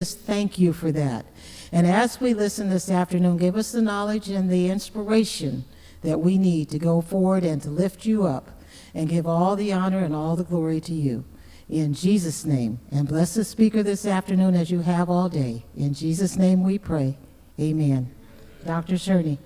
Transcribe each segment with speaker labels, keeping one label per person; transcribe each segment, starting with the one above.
Speaker 1: just thank you for that. And as we listen this afternoon, give us the knowledge and the inspiration that we need to go forward and to lift you up and give all the honor and all the glory to you. In Jesus' name. And bless the speaker this afternoon as you have all day. In Jesus' name we pray. Amen. Dr. Shurney.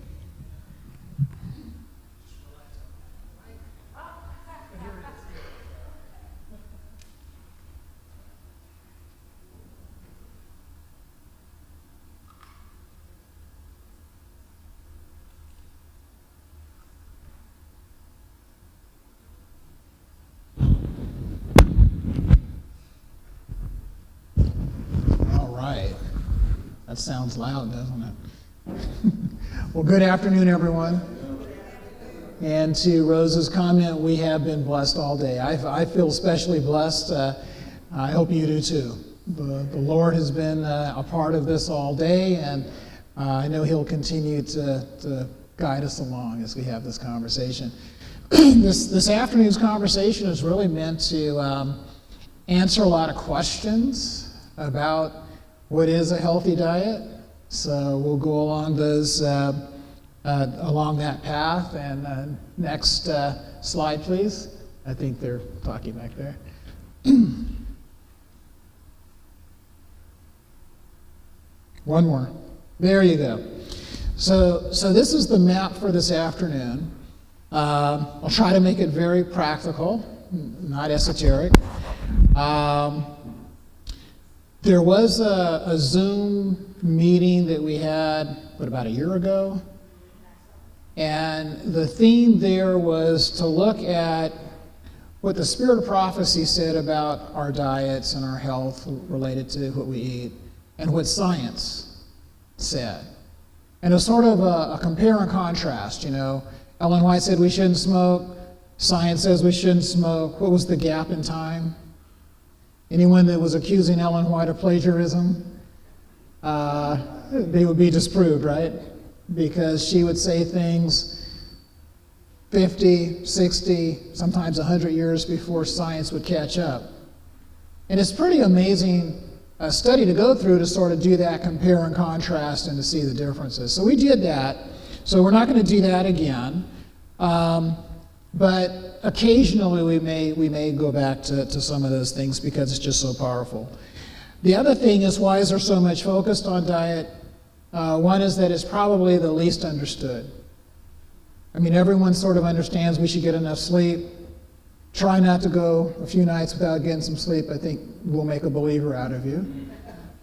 Speaker 2: That sounds loud, doesn't it? Well, good afternoon, everyone. And to Rose's comment, we have been blessed all day. I feel especially blessed. I hope you do too. The Lord has been a part of this all day, and I know He'll continue to guide us along as we have this conversation. This afternoon's conversation is really meant to answer a lot of questions about what is a healthy diet. So we'll go along along that path. And next slide, please. I think they're talking back there. One more. There you go. So this is the map for this afternoon. I'll try to make it very practical, not esoteric. There was a Zoom meeting that we had, about a year ago? And the theme there was to look at what the Spirit of Prophecy said about our diets and our health related to what we eat, and what science said. And it was sort of a compare and contrast, Ellen White said we shouldn't smoke. Science says we shouldn't smoke. What was the gap in time? Anyone that was accusing Ellen White of plagiarism, they would be disproved, right? Because she would say things 50, 60, sometimes 100 years before science would catch up. And it's pretty amazing study to go through to sort of do that compare and contrast and to see the differences. So we did that. So we're not going to do that again. But occasionally we may go back to some of those things because it's just so powerful. The other thing is, why is there so much focused on diet? One is that it's probably the least understood. I mean, everyone sort of understands we should get enough sleep. Try not to go a few nights without getting some sleep. I think we'll make a believer out of you.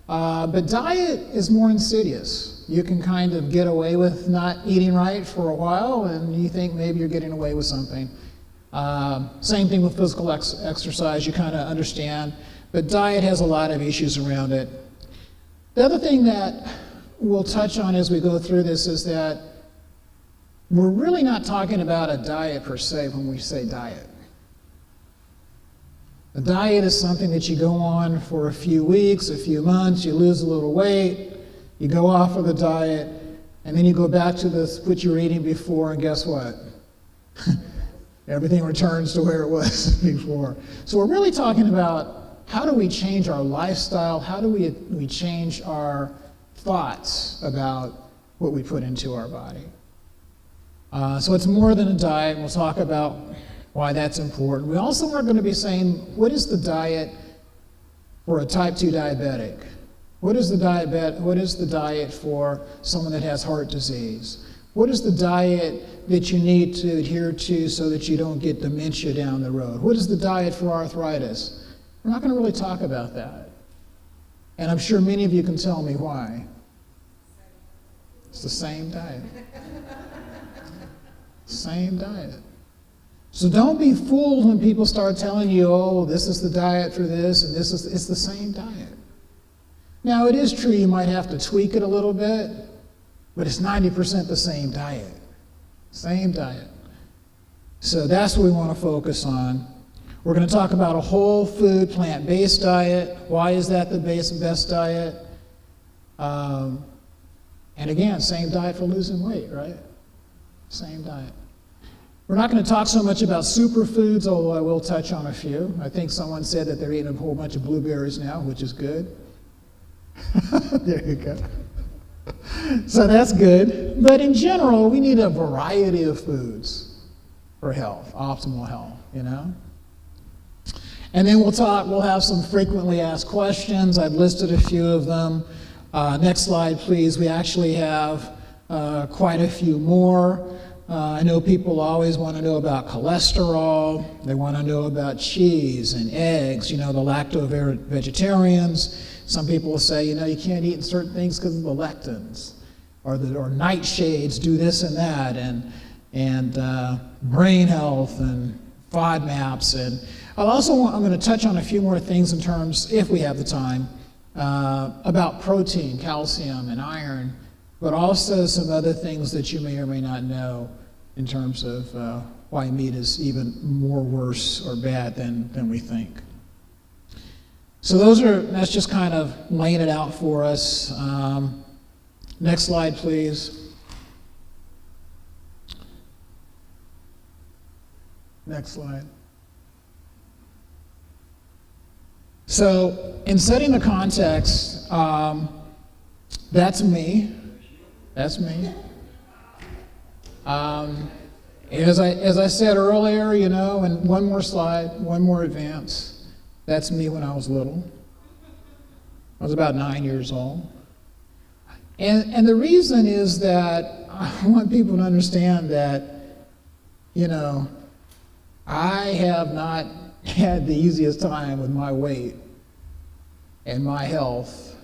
Speaker 2: But diet is more insidious. You can kind of get away with not eating right for a while, and you think maybe you're getting away with something. Same thing with physical exercise, you kind of understand. But diet has a lot of issues around it. The other thing that we'll touch on as we go through this is that we're really not talking about a diet per se when we say diet. A diet is something that you go on for a few weeks, a few months, you lose a little weight, you go off of the diet, and then you go back to what you were eating before, and guess what? Everything returns to where it was before. So we're really talking about how do we change our lifestyle, how do we change our thoughts about what we put into our body. So it's more than a diet. We'll talk about why that's important. We also are going to be saying, what is the diet for a type 2 diabetic? What is the diet for someone that has heart disease? What is the diet that you need to adhere to so that you don't get dementia down the road? What is the diet for arthritis? We're not going to really talk about that. And I'm sure many of you can tell me why. It's the same diet. Same diet. So don't be fooled when people start telling you, oh, this is the diet for this, and it's the same diet. Now, it is true you might have to tweak it a little bit, but it's 90% the same diet. Same diet. So that's what we want to focus on. We're going to talk about a whole food, plant-based diet. Why is that the best diet? And again, same diet for losing weight, right? Same diet. We're not going to talk so much about superfoods, although I will touch on a few. I think someone said that they're eating a whole bunch of blueberries now, which is good. There you go. So that's good. But in general, we need a variety of foods for health, optimal health, you know? And then we'll have some frequently asked questions. I've listed a few of them. Next slide, please. We actually have quite a few more. I know people always want to know about cholesterol. They want to know about cheese and eggs, you know, the lacto-vegetarians. Some people will say, you know, you can't eat certain things because of the lectins, or nightshades do this and that, and brain health and FODMAPs. And I'm going to touch on a few more things in terms, if we have the time, about protein, calcium, and iron, but also some other things that you may or may not know in terms of why meat is even more worse or bad than we think. So that's just kind of laying it out for us. Next slide, please. Next slide. So in setting the context, that's me. That's me. As I said earlier, you know, and one more slide, one more advance. That's me when I was little. I was about 9 years old. And the reason is that I want people to understand that, you know, I have not had the easiest time with my weight and my health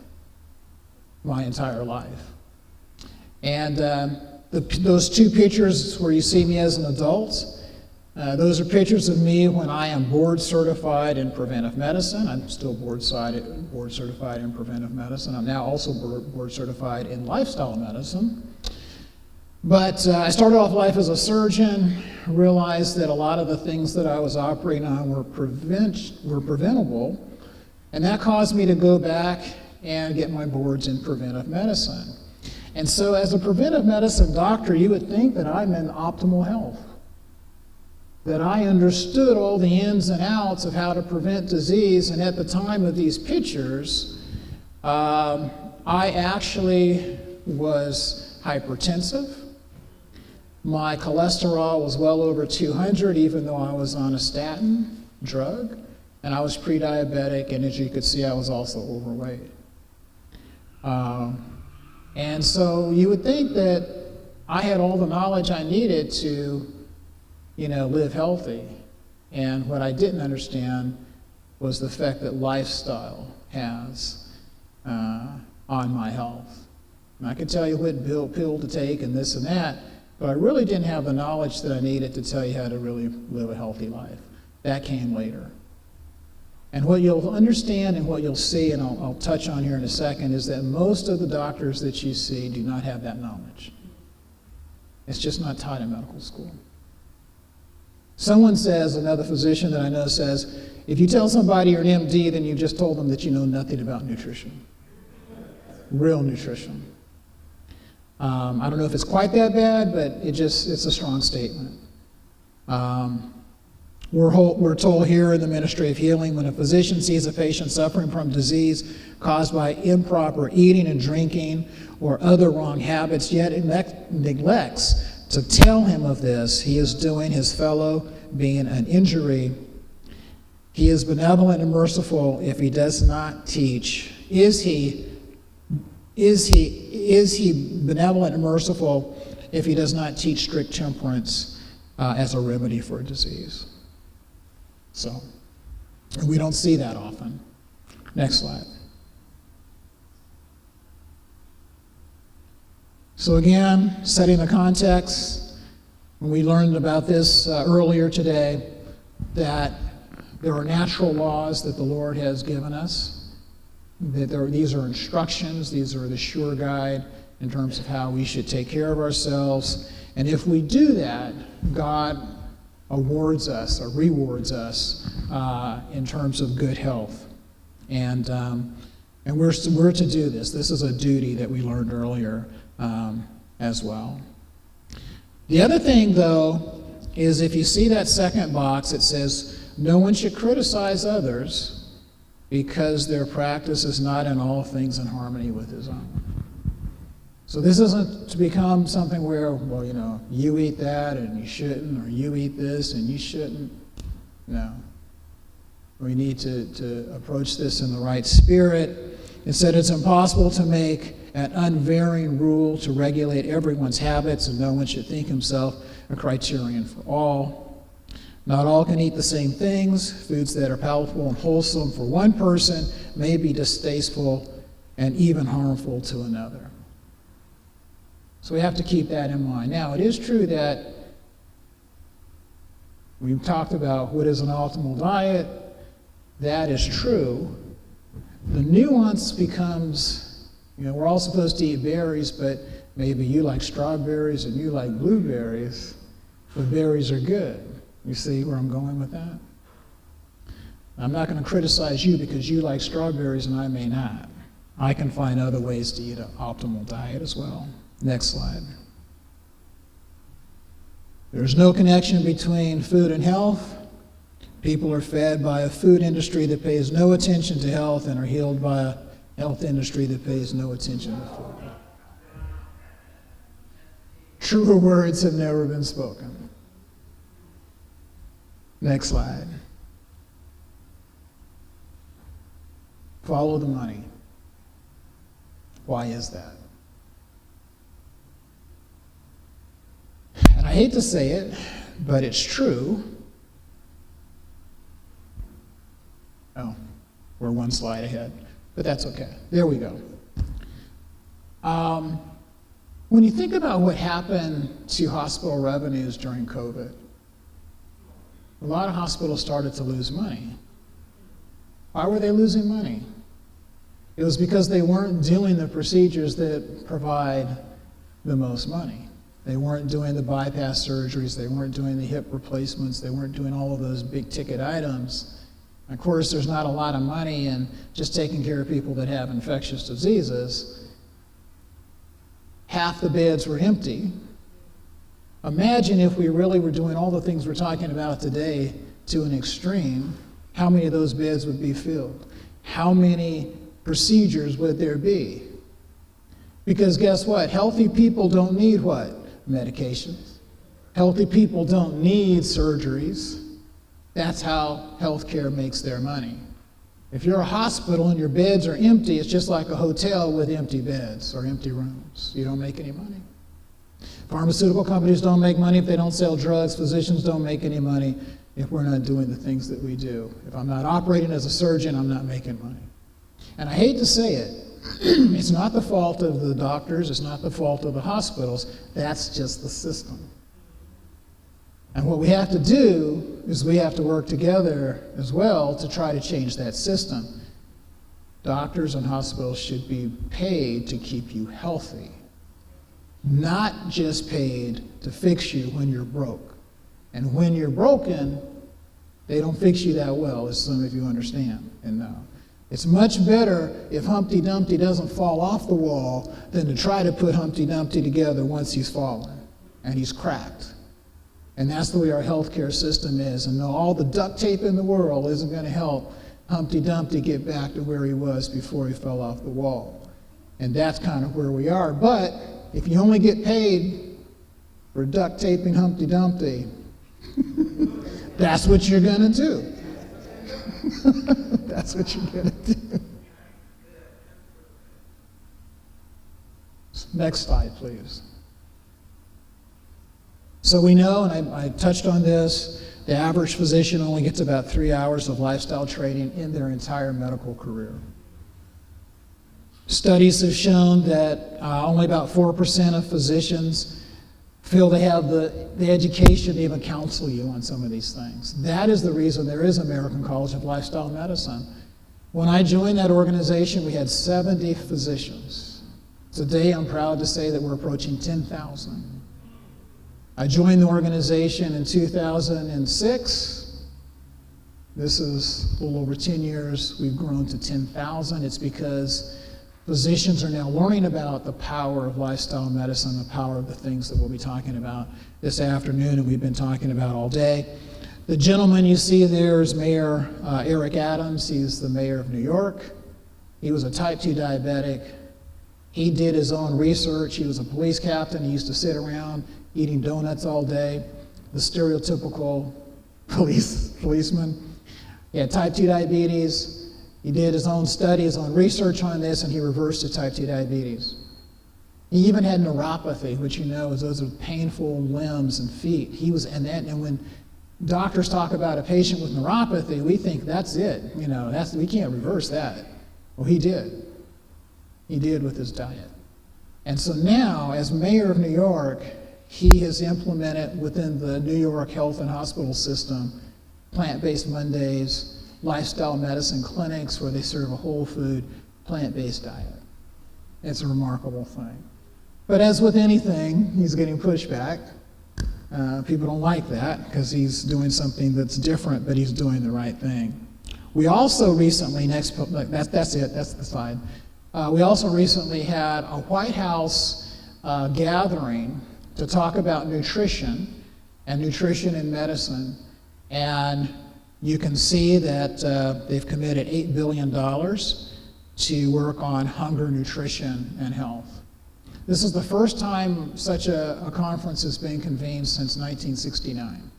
Speaker 2: my entire life. And those two pictures where you see me as an adult, those are pictures of me when I am board certified in preventive medicine. I'm still board certified in preventive medicine. I'm now also board certified in lifestyle medicine. But I started off life as a surgeon, realized that a lot of the things that I was operating on were preventable, and that caused me to go back and get my boards in preventive medicine. And so as a preventive medicine doctor, you would think that I'm in optimal health, that I understood all the ins and outs of how to prevent disease. And at the time of these pictures, I actually was hypertensive. My cholesterol was well over 200, even though I was on a statin drug. And I was pre-diabetic, and as you could see, I was also overweight. And so you would think that I had all the knowledge I needed to, you know, live healthy. And what I didn't understand was the effect that lifestyle has on my health. And I could tell you what pill to take and this and that, but I really didn't have the knowledge that I needed to tell you how to really live a healthy life. That came later. And what you'll understand and what you'll see, and I'll touch on here in a second, is that most of the doctors that you see do not have that knowledge. It's just not taught in medical school. Someone says, another physician that I know says, if you tell somebody you're an MD, then you just told them that you know nothing about nutrition. Real nutrition. I don't know if it's quite that bad, but it's a strong statement. We're told here in the ministry of healing, when a physician sees a patient suffering from disease caused by improper eating and drinking or other wrong habits, yet neglects to tell him of this, he is doing his fellow being an injury. He is benevolent and merciful if he does not teach. Is he benevolent and merciful if he does not teach strict temperance as a remedy for a disease? So, we don't see that often. Next slide. So again, setting the context, we learned about this earlier today, that there are natural laws that the Lord has given us, that these are instructions, these are the sure guide in terms of how we should take care of ourselves. And if we do that, God awards us or rewards us in terms of good health. And we're to do this. This is a duty that we learned earlier as well. The other thing, though, is if you see that second box, it says, no one should criticize others because their practice is not in all things in harmony with his own. So this isn't to become something where, well, you eat that and you shouldn't, or you eat this and you shouldn't. No. We need to approach this in the right spirit. It said it's impossible to make an unvarying rule to regulate everyone's habits, and no one should think himself a criterion for all. Not all can eat the same things. Foods that are palatable and wholesome for one person may be distasteful and even harmful to another. So we have to keep that in mind. Now, it is true that we've talked about what is an optimal diet. That is true. The nuance becomes, we're all supposed to eat berries, but maybe you like strawberries and you like blueberries, but berries are good. You see where I'm going with that? I'm not going to criticize you because you like strawberries and I may not. I can find other ways to eat an optimal diet as well. Next slide. There's no connection between food and health. People are fed by a food industry that pays no attention to health and are healed by a health industry that pays no attention to food. Truer words have never been spoken. Next slide. Follow the money. Why is that? And I hate to say it, but it's true. Oh, we're one slide ahead, but that's okay. There we go. When you think about what happened to hospital revenues during COVID, a lot of hospitals started to lose money. Why were they losing money? It was because they weren't doing the procedures that provide the most money. They weren't doing the bypass surgeries. They weren't doing the hip replacements. They weren't doing all of those big ticket items. Of course, there's not a lot of money in just taking care of people that have infectious diseases. Half the beds were empty. Imagine if we really were doing all the things we're talking about today to an extreme, how many of those beds would be filled? How many procedures would there be? Because guess what? Healthy people don't need what? Medications. Healthy people don't need surgeries. That's how healthcare makes their money. If you're a hospital and your beds are empty, it's just like a hotel with empty beds or empty rooms. You don't make any money. Pharmaceutical companies don't make money if they don't sell drugs. Physicians don't make any money if we're not doing the things that we do. If I'm not operating as a surgeon, I'm not making money. And I hate to say it, it's not the fault of the doctors, it's not the fault of the hospitals, that's just the system. And what we have to do is we have to work together as well to try to change that system. Doctors and hospitals should be paid to keep you healthy, not just paid to fix you when you're broke. And when you're broken, they don't fix you that well, as some of you understand and know. It's much better if Humpty Dumpty doesn't fall off the wall than to try to put Humpty Dumpty together once he's fallen and he's cracked. And that's the way our healthcare system is. And all the duct tape in the world isn't going to help Humpty Dumpty get back to where he was before he fell off the wall. And that's kind of where we are. But if you only get paid for duct taping Humpty Dumpty, that's what you're going to do. That's what you're going to do. Next slide, please. So we know, and I touched on this, the average physician only gets about 3 hours of lifestyle training in their entire medical career. Studies have shown that only about 4% of physicians feel they have the education to even counsel you on some of these things. That is the reason there is American College of Lifestyle Medicine. When I joined that organization, we had 70 physicians. Today, I'm proud to say that we're approaching 10,000. I joined the organization in 2006. This is a little over 10 years. We've grown to 10,000. It's because physicians are now learning about the power of lifestyle medicine, the power of the things that we'll be talking about this afternoon and we've been talking about all day. The gentleman you see there is Mayor Eric Adams. He's the mayor of New York. He was a type 2 diabetic. He did his own research. He was a police captain. He used to sit around eating donuts all day, the stereotypical policeman. He had type 2 diabetes. He did his own study, his own research on this, and he reversed his type 2 diabetes. He even had neuropathy, which you know is those are painful limbs and feet. And when doctors talk about a patient with neuropathy, we think that's it. We can't reverse that. Well, he did. He did with his diet. And so now, as mayor of New York, he has implemented within the New York health and hospital system plant-based Mondays, lifestyle medicine clinics where they serve a whole food, plant-based diet. It's a remarkable thing. But as with anything, he's getting pushback. People don't like that because he's doing something that's different, but he's doing the right thing. We also recently, that's the slide. We also recently had a White House gathering to talk about nutrition and nutrition in medicine. And you can see that they've committed $8 billion to work on hunger, nutrition, and health. This is the first time such a conference has been convened since 1969.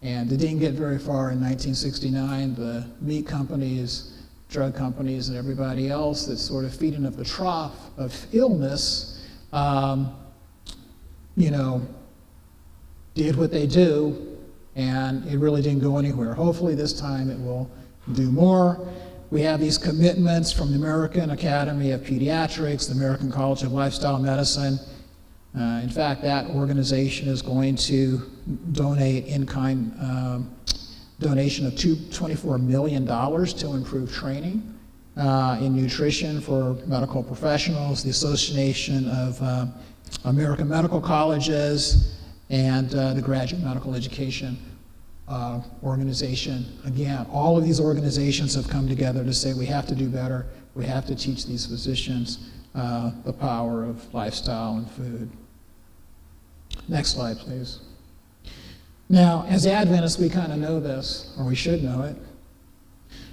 Speaker 2: And it didn't get very far in 1969. The meat companies, drug companies, and everybody else that's sort of feeding at the trough of illness, did what they do, and it really didn't go anywhere. Hopefully this time it will do more. We have these commitments from the American Academy of Pediatrics, the American College of Lifestyle Medicine. In fact, that organization is going to donate in-kind donation of $24 million to improve training in nutrition for medical professionals, the Association of American Medical Colleges, and the Graduate Medical Education organization. Again, all of these organizations have come together to say we have to do better. We have to teach these physicians the power of lifestyle and food. Next slide, please. Now, as Adventists, we kind of know this, or we should know it.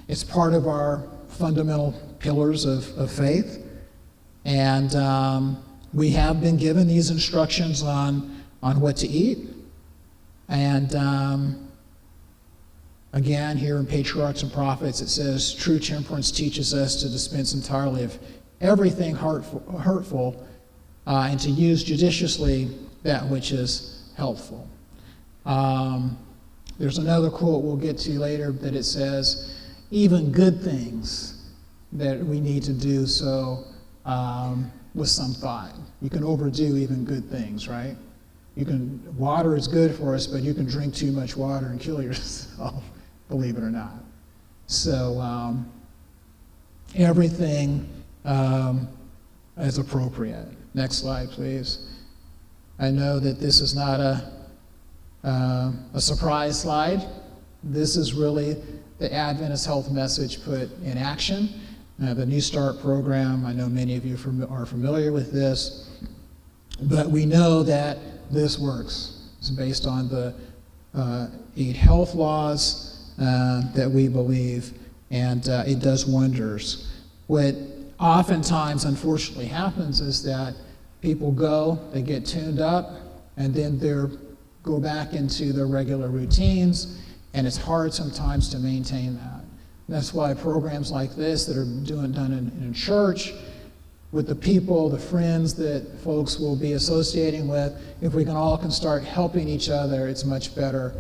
Speaker 2: It's part of our fundamental pillars of faith. And we have been given these instructions on what to eat. And again, here in Patriarchs and Prophets, it says, true temperance teaches us to dispense entirely of everything hurtful and to use judiciously that which is helpful. There's another quote we'll get to later that it says, even good things that we need to do so with some thought. You can overdo even good things, right? Water is good for us, but you can drink too much water and kill yourself, believe it or not. So everything is appropriate. Next slide, please. I know that this is not a surprise slide. This is really the Adventist health message put in action. The New Start program, I know many of you are familiar with this, but we know that this works. It's based on the 8 health laws that we believe, and it does wonders. What oftentimes, unfortunately, happens is that people they get tuned up, and then they go back into their regular routines, and it's hard sometimes to maintain that. That's why programs like this that are done in church, with the people, the friends that folks will be associating with, if we all can start helping each other, it's much better,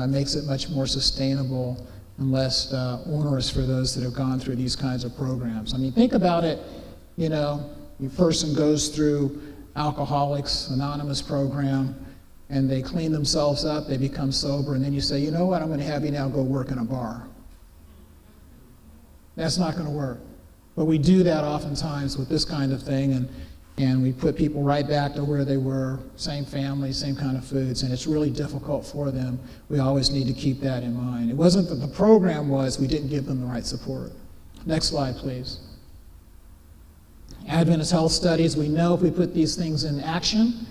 Speaker 2: makes it much more sustainable and less onerous for those that have gone through these kinds of programs. I mean, think about it, a person goes through Alcoholics Anonymous program, and they clean themselves up, they become sober, and then you say, you know what, I'm going to have you now go work in a bar. That's not going to work. But we do that oftentimes with this kind of thing, and we put people right back to where they were, same family, same kind of foods, and it's really difficult for them. We always need to keep that in mind. It wasn't that the program was, we didn't give them the right support. Next slide, please. Adventist health studies, we know if we put these things in action,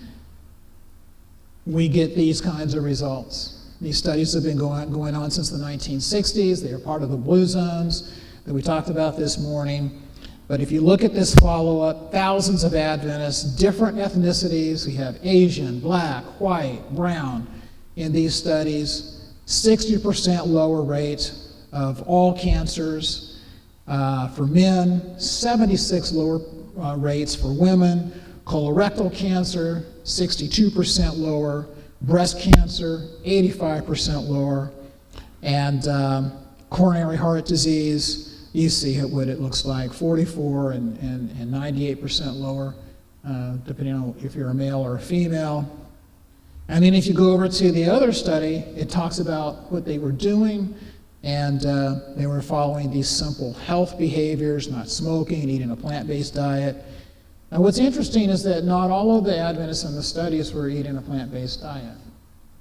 Speaker 2: we get these kinds of results. These studies have been going on since the 1960s. They are part of the blue zones that we talked about this morning. But if you look at this follow-up, thousands of Adventists, different ethnicities. We have Asian, black, white, brown in these studies. 60% lower rate of all cancers for men, 76 lower rates for women. Colorectal cancer, 62% lower. Breast cancer, 85% lower. And coronary heart disease, you see what it looks like, 44 and 98% lower, depending on if you're a male or a female. And then if you go over to the other study, it talks about what they were doing, and they were following these simple health behaviors, not smoking, eating a plant-based diet. Now what's interesting is that not all of the Adventists in the studies were eating a plant-based diet.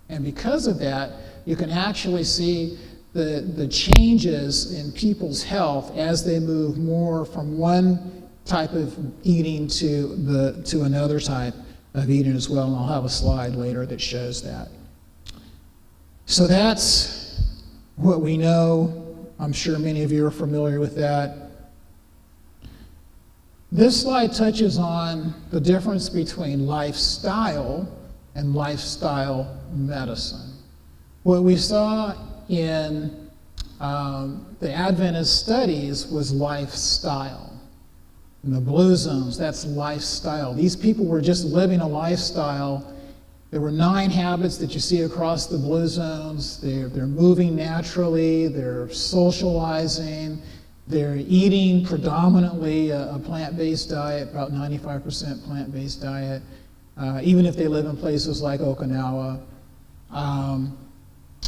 Speaker 2: And because of that, you can actually see the changes in people's health as they move more from one type of eating to another type of eating as well. And I'll have a slide later that shows that. So that's what we know. I'm sure many of you are familiar with that. This slide touches on the difference between lifestyle and lifestyle medicine. What we saw in the Adventist studies was lifestyle. In the blue zones, that's lifestyle. These people were just living a lifestyle. There were 9 habits that you see across the blue zones. They're moving naturally, they're socializing, they're eating predominantly a plant-based diet, about 95% plant-based diet, even if they live in places like Okinawa.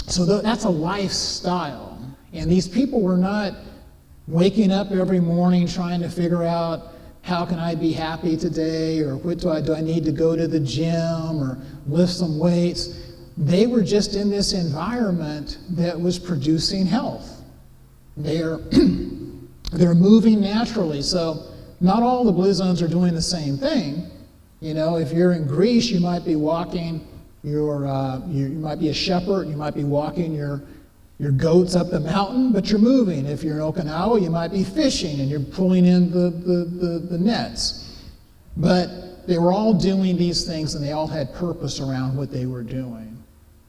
Speaker 2: So that's a lifestyle. And these people were not waking up every morning trying to figure out how can I be happy today, or what do I need to go to the gym or lift some weights. They were just in this environment that was producing health. They're moving naturally. So not all the blue zones are doing the same thing. You know, if you're in Greece, you might be walking you might be a shepherd, you might be walking your goats up the mountain, but you're moving. If you're in Okinawa, you might be fishing and you're pulling in the nets. But they were all doing these things, and they all had purpose around what they were doing.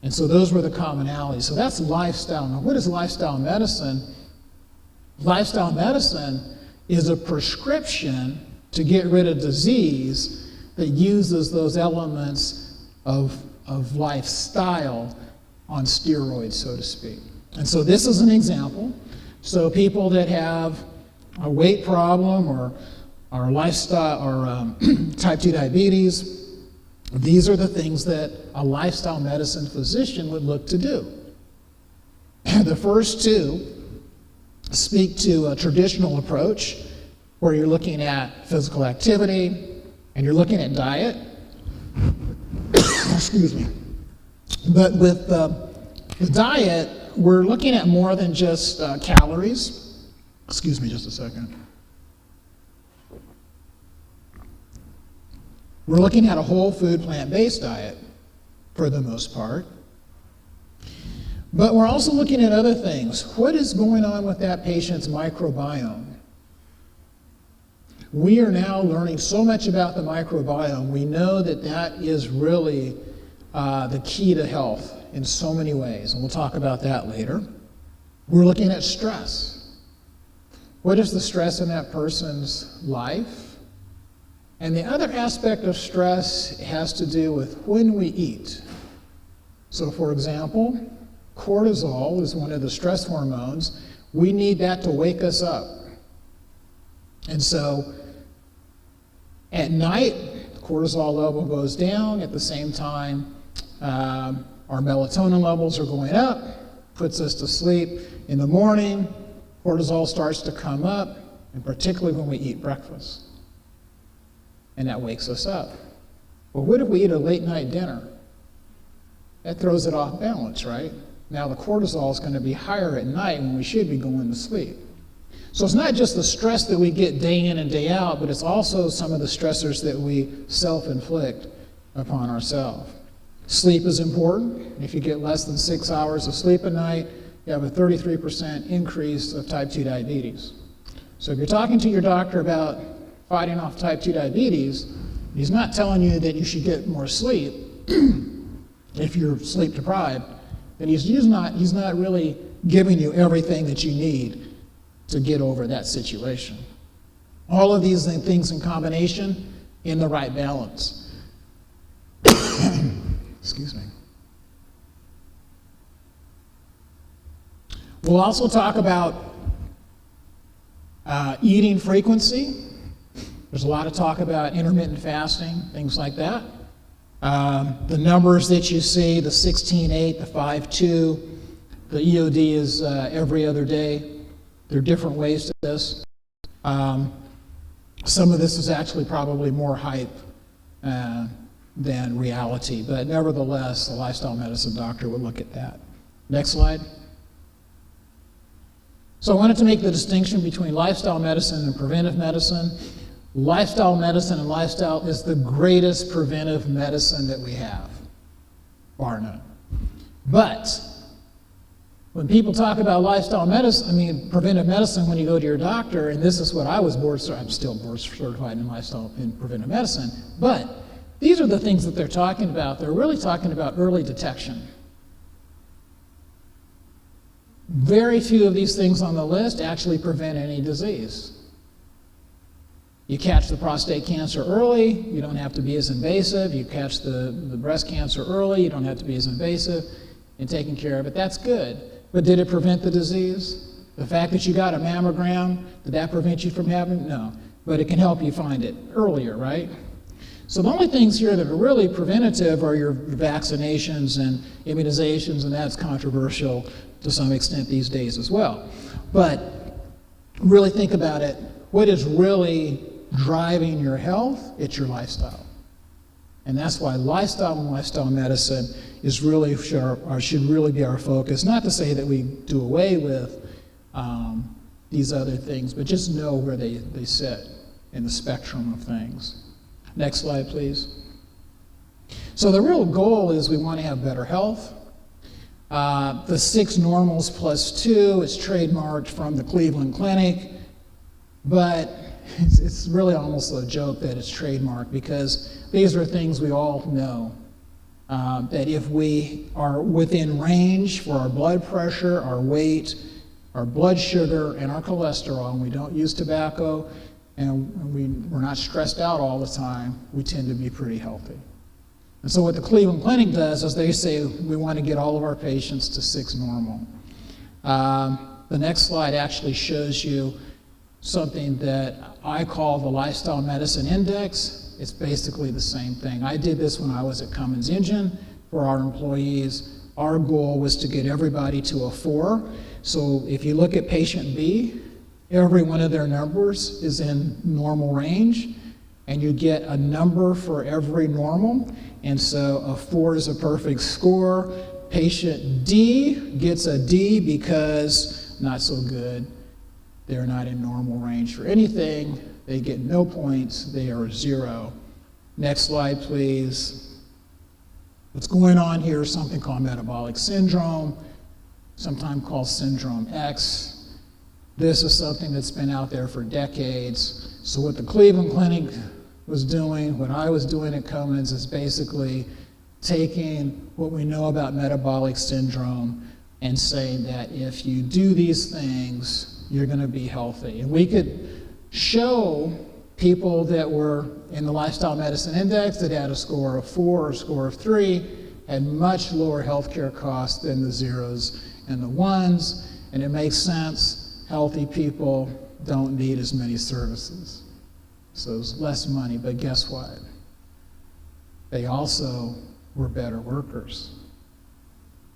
Speaker 2: And so those were the commonalities. So that's lifestyle. Now, what is lifestyle medicine? Lifestyle medicine is a prescription to get rid of disease that uses those elements of lifestyle on steroids, so to speak. And so this is an example. So people that have a weight problem or lifestyle or type 2 diabetes, these are the things that a lifestyle medicine physician would look to do. The first two speak to a traditional approach where you're looking at physical activity and you're looking at diet. Excuse me. But with the diet, we're looking at more than just calories. Excuse me just a second. We're looking at a whole food plant-based diet for the most part. But we're also looking at other things. What is going on with that patient's microbiome? We are now learning so much about the microbiome. We know that that is really the key to health in so many ways, and we'll talk about that later. We're looking at stress. What is the stress in that person's life? And the other aspect of stress has to do with when we eat. So, for example, cortisol is one of the stress hormones. We need that to wake us up. And so at night, the cortisol level goes down. At the same time, our melatonin levels are going up, puts us to sleep. In the morning, cortisol starts to come up, and particularly when we eat breakfast. And that wakes us up. Well, what if we eat a late night dinner? That throws it off balance, right? Now the cortisol is going to be higher at night when we should be going to sleep. So it's not just the stress that we get day in and day out, but it's also some of the stressors that we self-inflict upon ourselves. Sleep is important. If you get less than 6 hours of sleep a night, you have a 33% increase of type 2 diabetes. So if you're talking to your doctor about fighting off type 2 diabetes, he's not telling you that you should get more sleep if you're sleep deprived, then he's not really giving you everything that you need to get over that situation. All of these things in combination in the right balance. Excuse me. We'll also talk about eating frequency. There's a lot of talk about intermittent fasting, things like that. The numbers that you see, the 16:8, the 5:2, the EOD is every other day. There are different ways to this. Some of this is actually probably more hype than reality, but nevertheless, the lifestyle medicine doctor would look at that. Next slide. So I wanted to make the distinction between lifestyle medicine and preventive medicine. Lifestyle medicine and lifestyle is the greatest preventive medicine that we have, bar none. But when people talk about lifestyle medicine, preventive medicine, when you go to your doctor, and this is what I was I'm still board certified in preventive medicine, but these are the things that they're talking about. They're really talking about early detection. Very few of these things on the list actually prevent any disease. You catch the prostate cancer early, you don't have to be as invasive. You catch the breast cancer early, you don't have to be as invasive in taking care of it. That's good. But did it prevent the disease? The fact that you got a mammogram, did that prevent you from having it? No. But it can help you find it earlier, right? So the only things here that are really preventative are your vaccinations and immunizations, and that's controversial to some extent these days as well. But really think about it. What is really driving your health? It's your lifestyle. And that's why lifestyle and lifestyle medicine is really should really be our focus. Not to say that we do away with these other things, but just know where they sit in the spectrum of things. Next slide, please. So the real goal is we want to have better health. The 6 normals plus 2 is trademarked from the Cleveland Clinic, but it's really almost a joke that it's trademarked, because these are things we all know. That if we are within range for our blood pressure, our weight, our blood sugar, and our cholesterol, and we don't use tobacco, and we're not stressed out all the time, we tend to be pretty healthy. And so what the Cleveland Clinic does is they say we want to get all of our patients to 6 normal. The next slide actually shows you something that I call the Lifestyle Medicine Index. It's basically the same thing. I did this when I was at Cummins Engine for our employees. Our goal was to get everybody to a 4. So if you look at patient B, every one of their numbers is in normal range, and you get a number for every normal. And so a 4 is a perfect score. Patient D gets a D because not so good. They're not in normal range for anything. They get no points. They are 0. Next slide, please. What's going on here is something called metabolic syndrome, sometimes called Syndrome X. This is something that's been out there for decades. So what the Cleveland Clinic was doing, what I was doing at Cummins, is basically taking what we know about metabolic syndrome and saying that if you do these things, you're going to be healthy. And we could show people that were in the Lifestyle Medicine Index that had a score of 4 or a score of 3 had much lower healthcare costs than the 0s and the 1s, and it makes sense. Healthy people don't need as many services. So it's less money, but guess what? They also were better workers.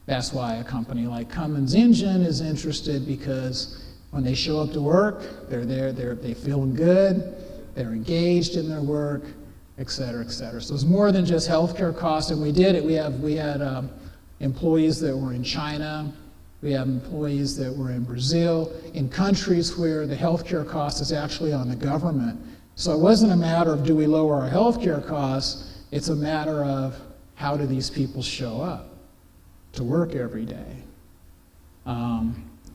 Speaker 2: That's why a company like Cummins Engine is interested, because when they show up to work, they're there, they're feeling good, they're engaged in their work, et cetera, et cetera. So it's more than just healthcare costs, and we did it. We had employees that were in China. We have employees that were in Brazil, in countries where the healthcare cost is actually on the government. So it wasn't a matter of do we lower our healthcare costs, it's a matter of how do these people show up to work every day?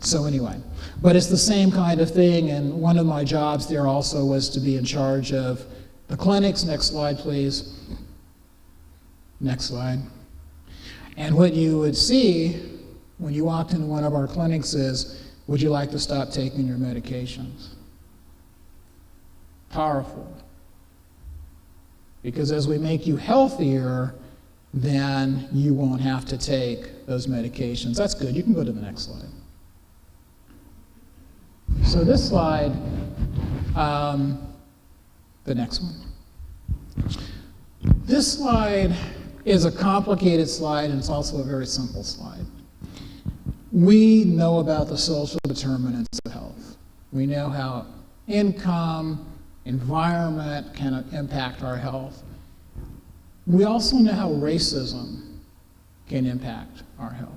Speaker 2: So anyway, but it's the same kind of thing, and one of my jobs there also was to be in charge of the clinics. Next slide, please. Next slide. And what you would see when you walked into one of our clinics is, would you like to stop taking your medications? Powerful. Because as we make you healthier, then you won't have to take those medications. That's good. You can go to the next slide. So this slide, the next one. This slide is a complicated slide, and it's also a very simple slide. We know about the social determinants of health. We know how income, environment can impact our health. We also know how racism can impact our health.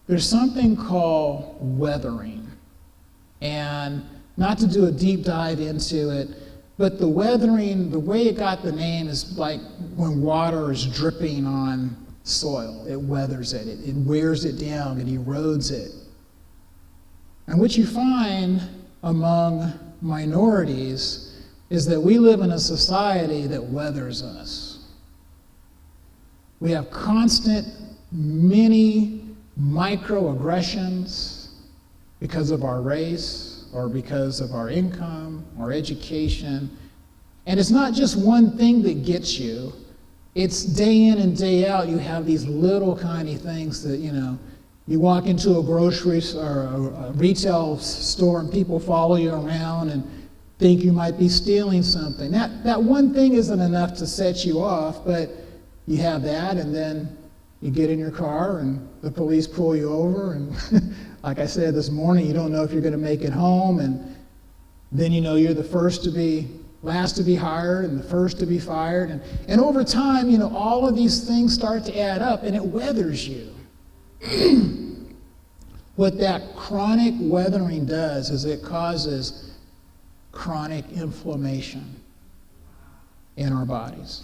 Speaker 2: There's something called weathering, and not to do a deep dive into it, but the weathering, the way it got the name is like when water is dripping on soil. It weathers it. It wears it down. It erodes it. And what you find among minorities is that we live in a society that weathers us. We have constant mini microaggressions because of our race or because of our income or education. And it's not just one thing that gets you. It's day in and day out, you have these little tiny things that, you walk into a grocery or a retail store and people follow you around and think you might be stealing something. That one thing isn't enough to set you off, but you have that, and then you get in your car and the police pull you over, and like I said this morning, you don't know if you're going to make it home, and then you're the last to be hired and the first to be fired. And over time, all of these things start to add up, and it weathers you. What that chronic weathering does is it causes chronic inflammation in our bodies.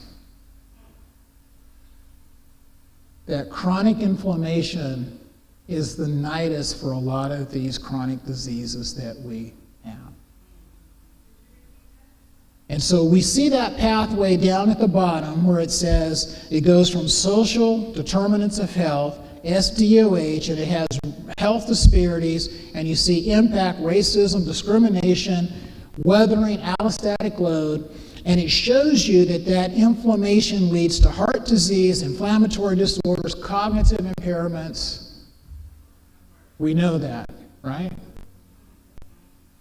Speaker 2: That chronic inflammation is the nidus for a lot of these chronic diseases that we have. And so we see that pathway down at the bottom where it says it goes from social determinants of health, SDOH, and it has health disparities, and you see impact, racism, discrimination, weathering, allostatic load, and it shows you that inflammation leads to heart disease, inflammatory disorders, cognitive impairments. We know that, right?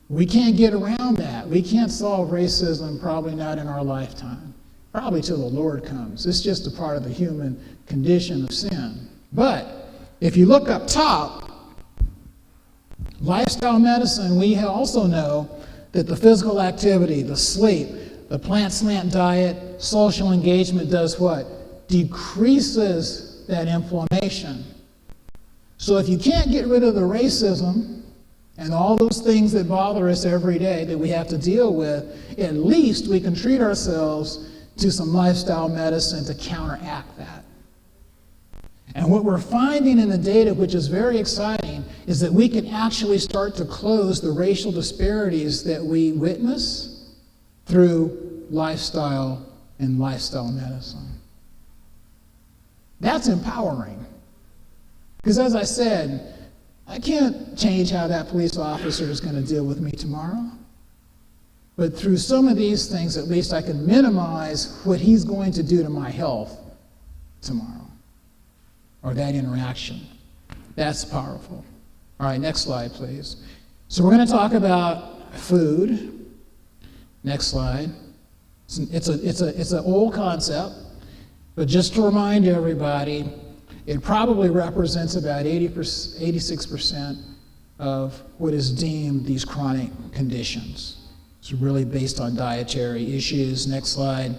Speaker 2: We can't get around that. We can't solve racism, probably not in our lifetime, probably till the Lord comes. It's just a part of the human condition of sin. But if you look up top, lifestyle medicine, we also know that the physical activity, the sleep, the plant slant diet, social engagement does what? Decreases that inflammation. So if you can't get rid of the racism and all those things that bother us every day that we have to deal with, at least we can treat ourselves to some lifestyle medicine to counteract that. And what we're finding in the data, which is very exciting, is that we can actually start to close the racial disparities that we witness through lifestyle and lifestyle medicine. That's empowering. Because as I said, I can't change how that police officer is going to deal with me tomorrow. But through some of these things, at least I can minimize what he's going to do to my health tomorrow, or that interaction. That's powerful. All right, next slide, please. So we're going to talk about food. Next slide. It's an old concept, but just to remind everybody, it probably represents about 86% of what is deemed these chronic conditions. It's really based on dietary issues. Next slide.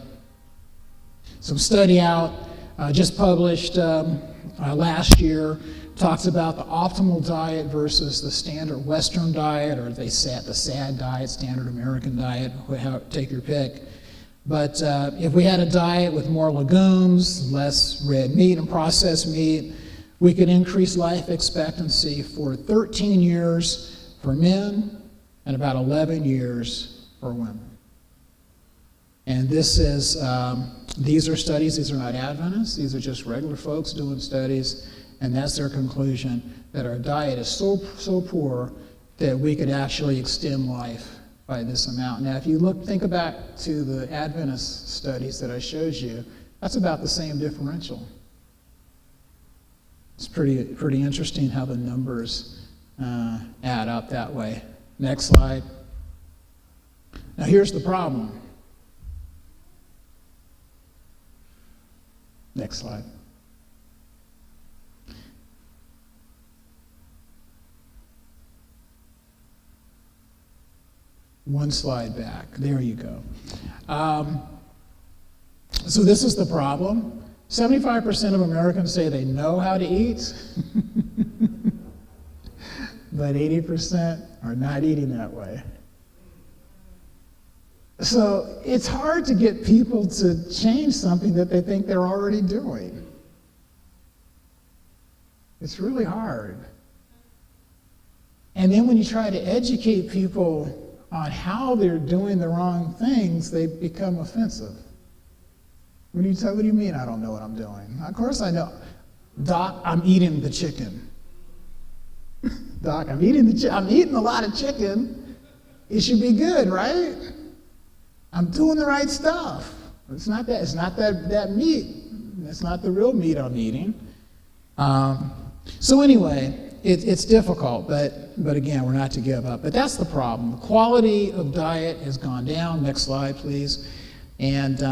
Speaker 2: Some study out, just published last year, talks about the optimal diet versus the standard Western diet, or the SAD diet, standard American diet, take your pick. But if we had a diet with more legumes, less red meat and processed meat, we could increase life expectancy for 13 years for men and about 11 years for women. And this is, these are studies, these are not Adventists, these are just regular folks doing studies, and that's their conclusion, that our diet is so poor that we could actually extend life by this amount. Now, if you think back to the Adventist studies that I showed you, that's about the same differential. It's pretty interesting how the numbers add up that way. Next slide. Now, here's the problem. Next slide. One slide back. There you go. So this is the problem. 75% of Americans say they know how to eat, but 80% are not eating that way. So it's hard to get people to change something that they think they're already doing. It's really hard. And then when you try to educate people on how they're doing the wrong things, they become offensive. When you say, what do you mean I don't know what I'm doing? Of course I know. Doc, I'm eating the chicken. Doc, I'm eating a lot of chicken. It should be good, right? I'm doing the right stuff. It's not that meat. It's not the real meat I'm eating. So anyway, it's difficult, but again, we're not to give up. But that's the problem. The quality of diet has gone down. Next slide, please. And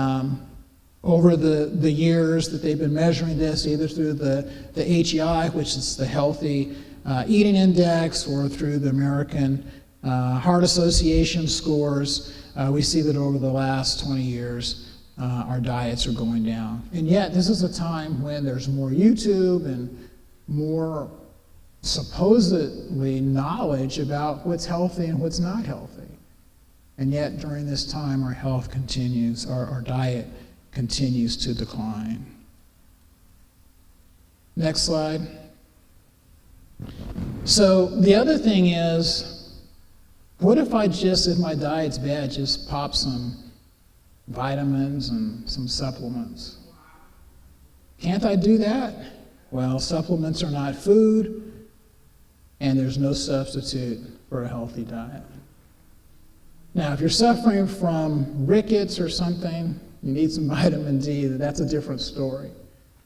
Speaker 2: over the years that they've been measuring this, either through the HEI, which is the Healthy Eating Index, or through the American Heart Association scores, we see that over the last 20 years, our diets are going down. And yet, this is a time when there's more YouTube and more supposedly knowledge about what's healthy and what's not healthy. And yet, during this time, our health continues, our diet continues to decline. Next slide. So the other thing is, what if if my diet's bad, just pop some vitamins and some supplements? Can't I do that? Well, supplements are not food, and there's no substitute for a healthy diet. Now, if you're suffering from rickets or something, you need some vitamin D, that's a different story.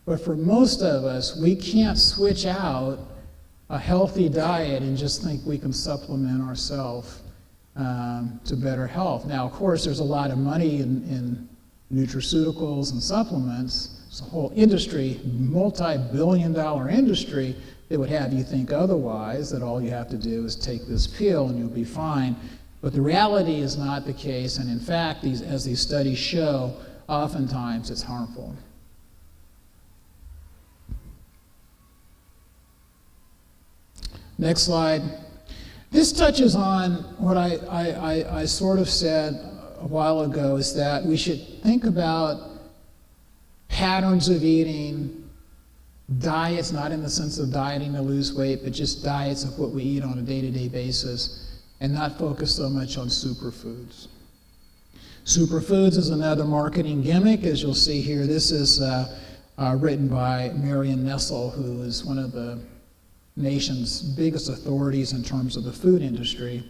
Speaker 2: But for most of us, we can't switch out a healthy diet and just think we can supplement ourselves to better health. Now, of course, there's a lot of money in nutraceuticals and supplements. It's a whole industry, multi-billion-dollar industry, that would have you think otherwise, that all you have to do is take this pill and you'll be fine. But the reality is not the case, and in fact, as these studies show, oftentimes it's harmful. Next slide. This touches on what I sort of said a while ago, is that we should think about patterns of eating, diets, not in the sense of dieting to lose weight, but just diets of what we eat on a day-to-day basis, and not focus so much on superfoods. Superfoods is another marketing gimmick, as you'll see here. This is written by Marion Nestle, who is one of the nation's biggest authorities in terms of the food industry.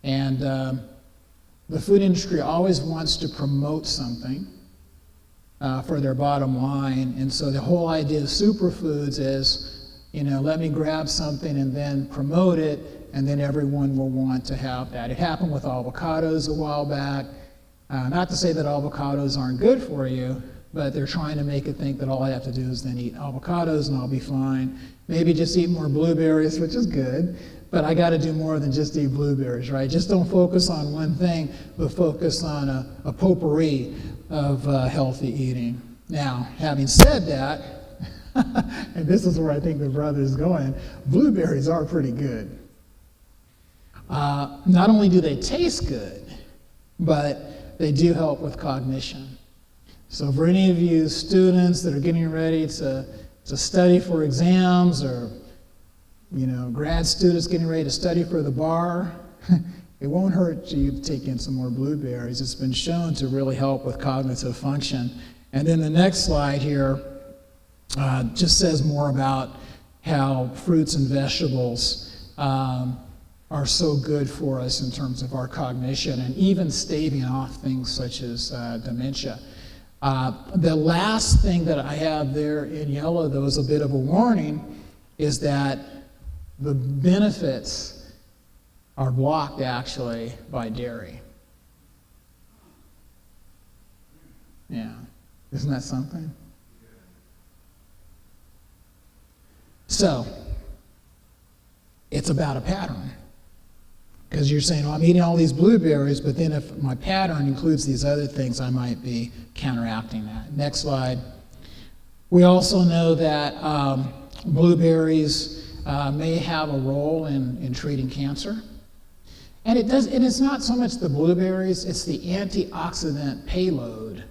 Speaker 2: And the food industry always wants to promote something for their bottom line. And so the whole idea of superfoods is, let me grab something and then promote it, and then everyone will want to have that. It happened with avocados a while back. Not to say that avocados aren't good for you, but they're trying to make it think that all I have to do is then eat avocados and I'll be fine. Maybe just eat more blueberries, which is good, but I got to do more than just eat blueberries, right? Just don't focus on one thing, but focus on a potpourri of healthy eating. Now, having said that, and this is where I think the brother is going, blueberries are pretty good. Not only do they taste good, but they do help with cognition. So for any of you students that are getting ready to study for exams, or grad students getting ready to study for the bar, it won't hurt you to take in some more blueberries. It's been shown to really help with cognitive function. And then the next slide here just says more about how fruits and vegetables are so good for us in terms of our cognition, and even staving off things such as dementia. The last thing that I have there in yellow, though, is a bit of a warning, is that the benefits are blocked actually by dairy. Yeah, isn't that something? So, it's about a pattern. Because you're saying, I'm eating all these blueberries, but then if my pattern includes these other things, I might be counteracting that. Next slide. We also know that blueberries may have a role in treating cancer. And it's not so much the blueberries, it's the antioxidant payload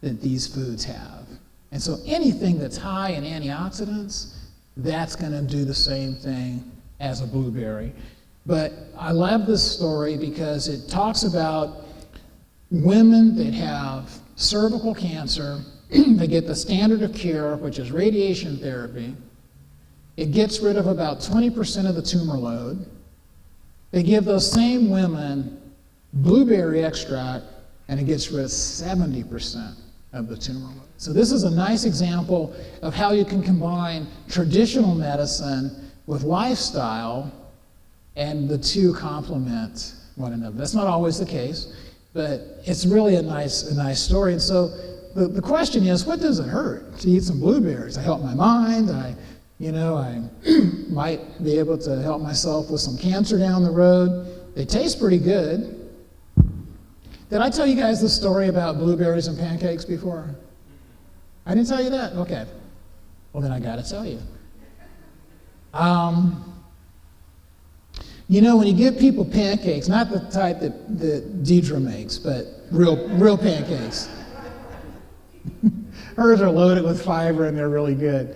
Speaker 2: that these foods have. And so anything that's high in antioxidants, that's going to do the same thing as a blueberry. But I love this story because it talks about women that have cervical cancer. They get the standard of care, which is radiation therapy. It gets rid of about 20% of the tumor load. They give those same women blueberry extract, and it gets rid of 70% of the tumor load. So this is a nice example of how you can combine traditional medicine with lifestyle, and the two complement one another. That's not always the case, but it's really a nice story. And so the question is, what does it hurt to eat some blueberries? I help my mind. I might be able to help myself with some cancer down the road. They taste pretty good. Did I tell you guys the story about blueberries and pancakes before? I didn't tell you that? Okay. Well, then I got to tell you. When you give people pancakes, not the type that Deidre makes, but real pancakes. Hers are loaded with fiber and they're really good.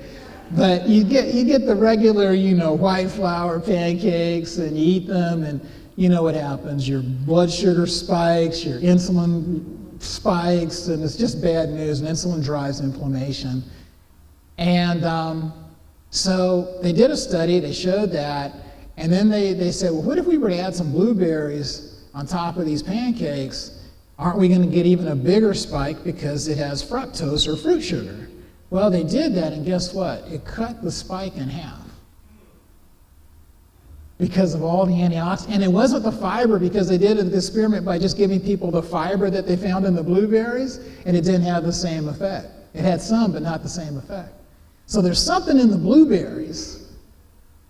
Speaker 2: But you get the regular, white flour pancakes, and you eat them, and you know what happens. Your blood sugar spikes, your insulin spikes, and it's just bad news, and insulin drives inflammation. And so they did a study, they showed that, and then they said, well, what if we were to add some blueberries on top of these pancakes? Aren't we going to get even a bigger spike because it has fructose or fruit sugar? Well, they did that, and guess what? It cut the spike in half because of all the antioxidants. And it wasn't the fiber, because they did an experiment by just giving people the fiber that they found in the blueberries, and it didn't have the same effect. It had some, but not the same effect. So there's something in the blueberries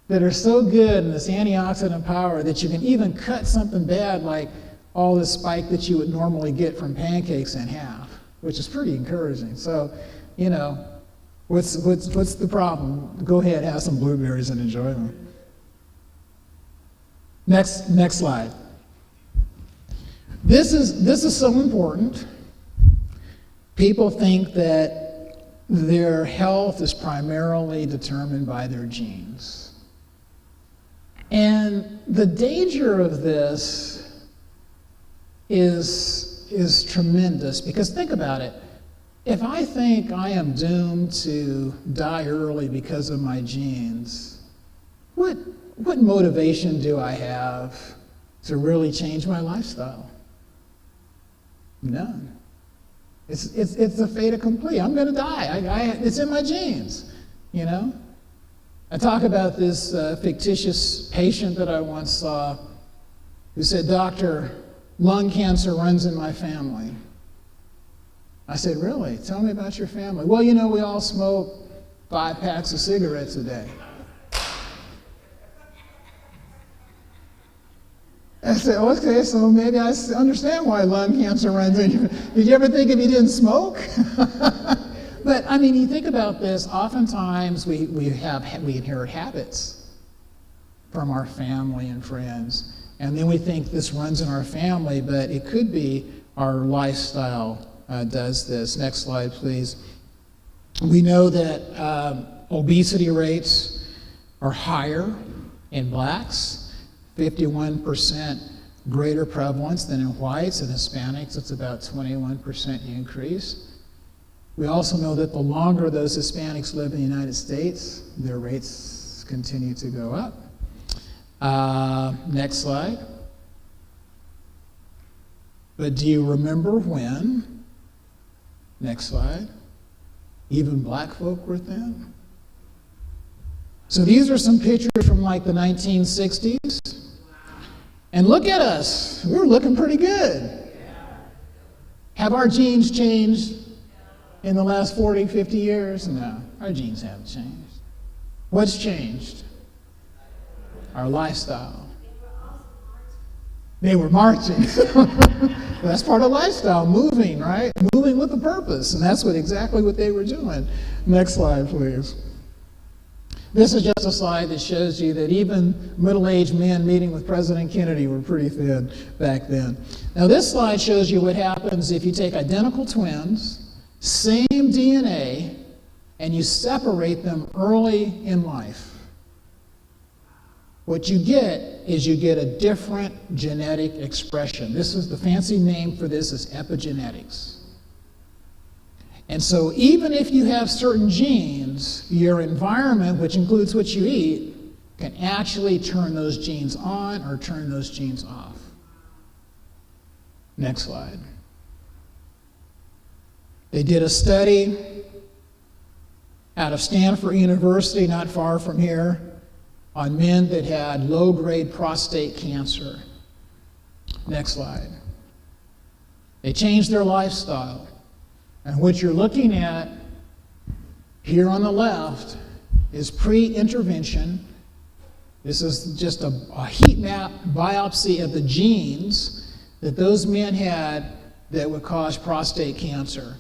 Speaker 2: that are so good in this antioxidant power that you can even cut something bad like all this spike that you would normally get from pancakes in half, which is pretty encouraging. So, what's the problem? Go ahead, have some blueberries and enjoy them. Next slide. This is so important. People think that their health is primarily determined by their genes. And the danger of this is tremendous, because think about it. If I think I am doomed to die early because of my genes, what motivation do I have to really change my lifestyle? None. It's a fait accompli. I'm going to die. It's in my genes, I talk about this fictitious patient that I once saw who said, "Doctor, lung cancer runs in my family." I said, "Really? Tell me about your family." "Well, we all smoke 5 packs of cigarettes a day." I said, "Okay, so maybe I understand why lung cancer runs in you." Did you ever think if you didn't smoke? But you think about this. Oftentimes we inherit habits from our family and friends, and then we think this runs in our family, but it could be our lifestyle does this. Next slide, please. We know that obesity rates are higher in blacks, 51% greater prevalence than in whites and Hispanics. It's about 21% increase. We also know that the longer those Hispanics live in the United States, their rates continue to go up. Next slide. But do you remember when, next slide, even black folk were thin? So these are some pictures from like the 1960s. And look at us. We were looking pretty good. Have our genes changed in the last 40, 50 years? No, our genes haven't changed. What's changed? Our lifestyle. They were marching. That's part of lifestyle, moving, right? Moving with a purpose. And that's exactly what they were doing. Next slide, please. This is just a slide that shows you that even middle-aged men meeting with President Kennedy were pretty thin back then. Now this slide shows you what happens if you take identical twins, same DNA, and you separate them early in life. What you get is you get a different genetic expression. This is the fancy name for this is epigenetics. And so even if you have certain genes, your environment, which includes what you eat, can actually turn those genes on or turn those genes off. Next slide. They did a study out of Stanford University, not far from here, on men that had low-grade prostate cancer. Next slide. They changed their lifestyle. And what you're looking at here on the left is pre-intervention. This is just a heat map biopsy of the genes that those men had that would cause prostate cancer.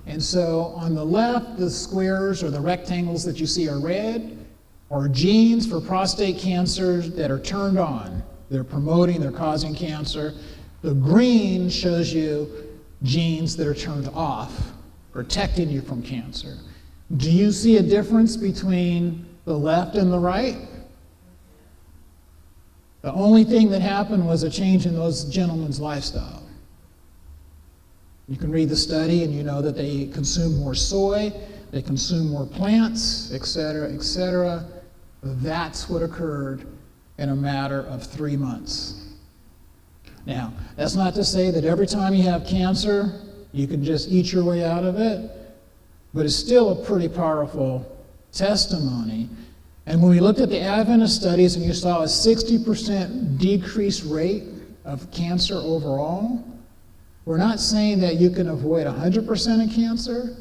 Speaker 2: And so on the left, the squares or the rectangles that you see are red, or genes for prostate cancer that are turned on. They're promoting, they're causing cancer. The green shows you genes that are turned off, protecting you from cancer. Do you see a difference between the left and the right? The only thing that happened was a change in those gentlemen's lifestyle. You can read the study and you know that they consume more soy, they consume more plants, et cetera, et cetera. That's what occurred in a matter of 3 months. Now, that's not to say that every time you have cancer, you can just eat your way out of it, but it's still a pretty powerful testimony. And when we looked at the Adventist studies and you saw a 60% decrease rate of cancer overall, we're not saying that you can avoid 100% of cancer,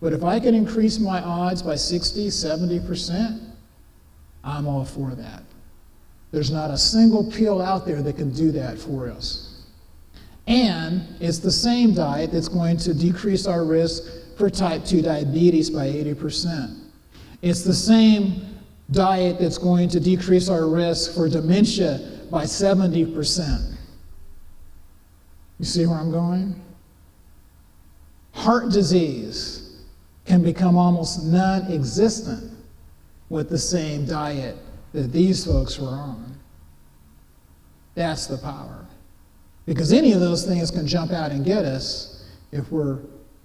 Speaker 2: but if I can increase my odds by 60, 70%, I'm all for that. There's not a single pill out there that can do that for us. And it's the same diet that's going to decrease our risk for type 2 diabetes by 80%. It's the same diet that's going to decrease our risk for dementia by 70%. You see where I'm going? Heart disease can become almost non-existent with the same diet that these folks were on. That's the power. Because any of those things can jump out and get us if we're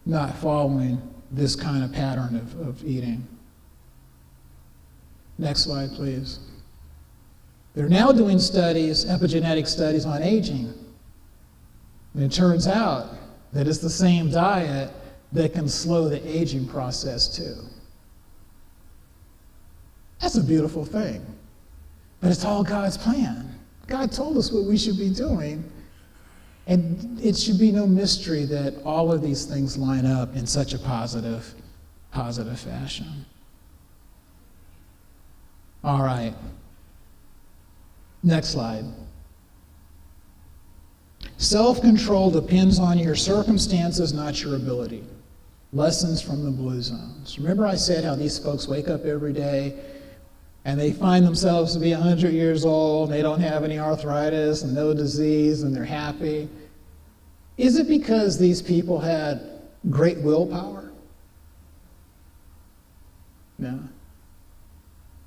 Speaker 2: not following this kind of pattern of eating. Next slide, please. They're now doing studies, epigenetic studies on aging. And it turns out that it's the same diet that can slow the aging process too. That's a beautiful thing. But it's all God's plan. God told us what we should be doing. And it should be no mystery that all of these things line up in such a positive fashion. All right. Next slide. Self-control depends on your circumstances, not your ability. Lessons from the Blue Zones. Remember I said how these folks wake up every day and they find themselves to be 100 years old, and they don't have any arthritis and no disease, and they're happy. Is it because these people had great willpower? No.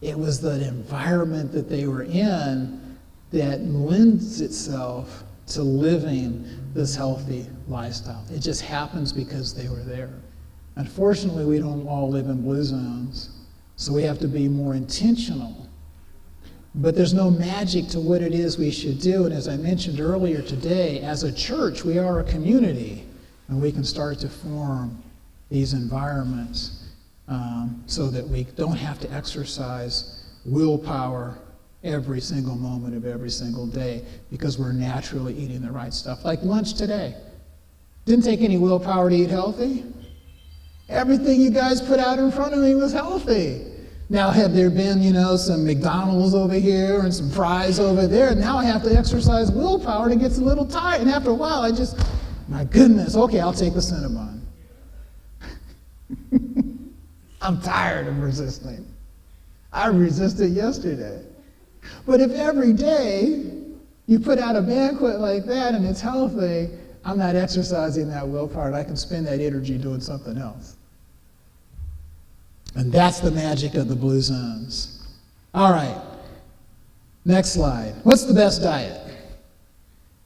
Speaker 2: It was the environment that they were in that lends itself to living this healthy lifestyle. It just happens because they were there. Unfortunately, we don't all live in blue zones, so we have to be more intentional. But there's no magic to what it is we should do. And as I mentioned earlier today, as a church, we are a community, and we can start to form these environments so that we don't have to exercise willpower every single moment of every single day because we're naturally eating the right stuff. Like lunch today. Didn't take any willpower to eat healthy. Everything you guys put out in front of me was healthy. Now, have there been, some McDonald's over here and some fries over there? Now I have to exercise willpower to get a little tired. And after a while, my goodness, okay, I'll take the Cinnabon. I'm tired of resisting. I resisted yesterday. But if every day you put out a banquet like that and it's healthy, I'm not exercising that willpower, and I can spend that energy doing something else. And that's the magic of the blue zones. All right, next slide. What's the best diet?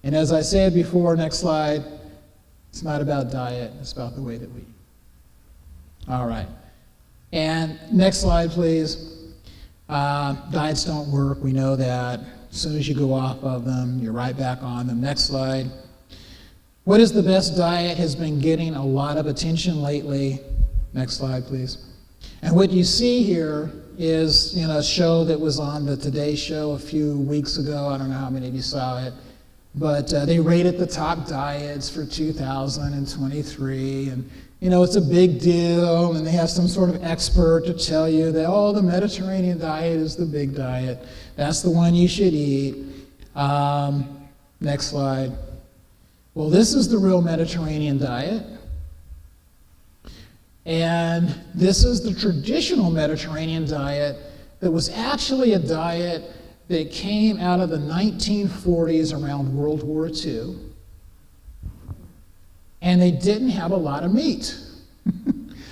Speaker 2: And as I said before, next slide, it's not about diet, it's about the way that we eat. All right, and next slide, please. Diets don't work, we know that. As soon as you go off of them, you're right back on them. Next slide. What is the best diet has been getting a lot of attention lately. Next slide, please. And what you see here is a show that was on the Today Show a few weeks ago. I don't know how many of you saw it. But they rated the top diets for 2023. And, it's a big deal. And they have some sort of expert to tell you that, the Mediterranean diet is the big diet. That's the one you should eat. Next slide. Well, this is the real Mediterranean diet. And this is the traditional Mediterranean diet that was actually a diet that came out of the 1940s around World War II. And they didn't have a lot of meat.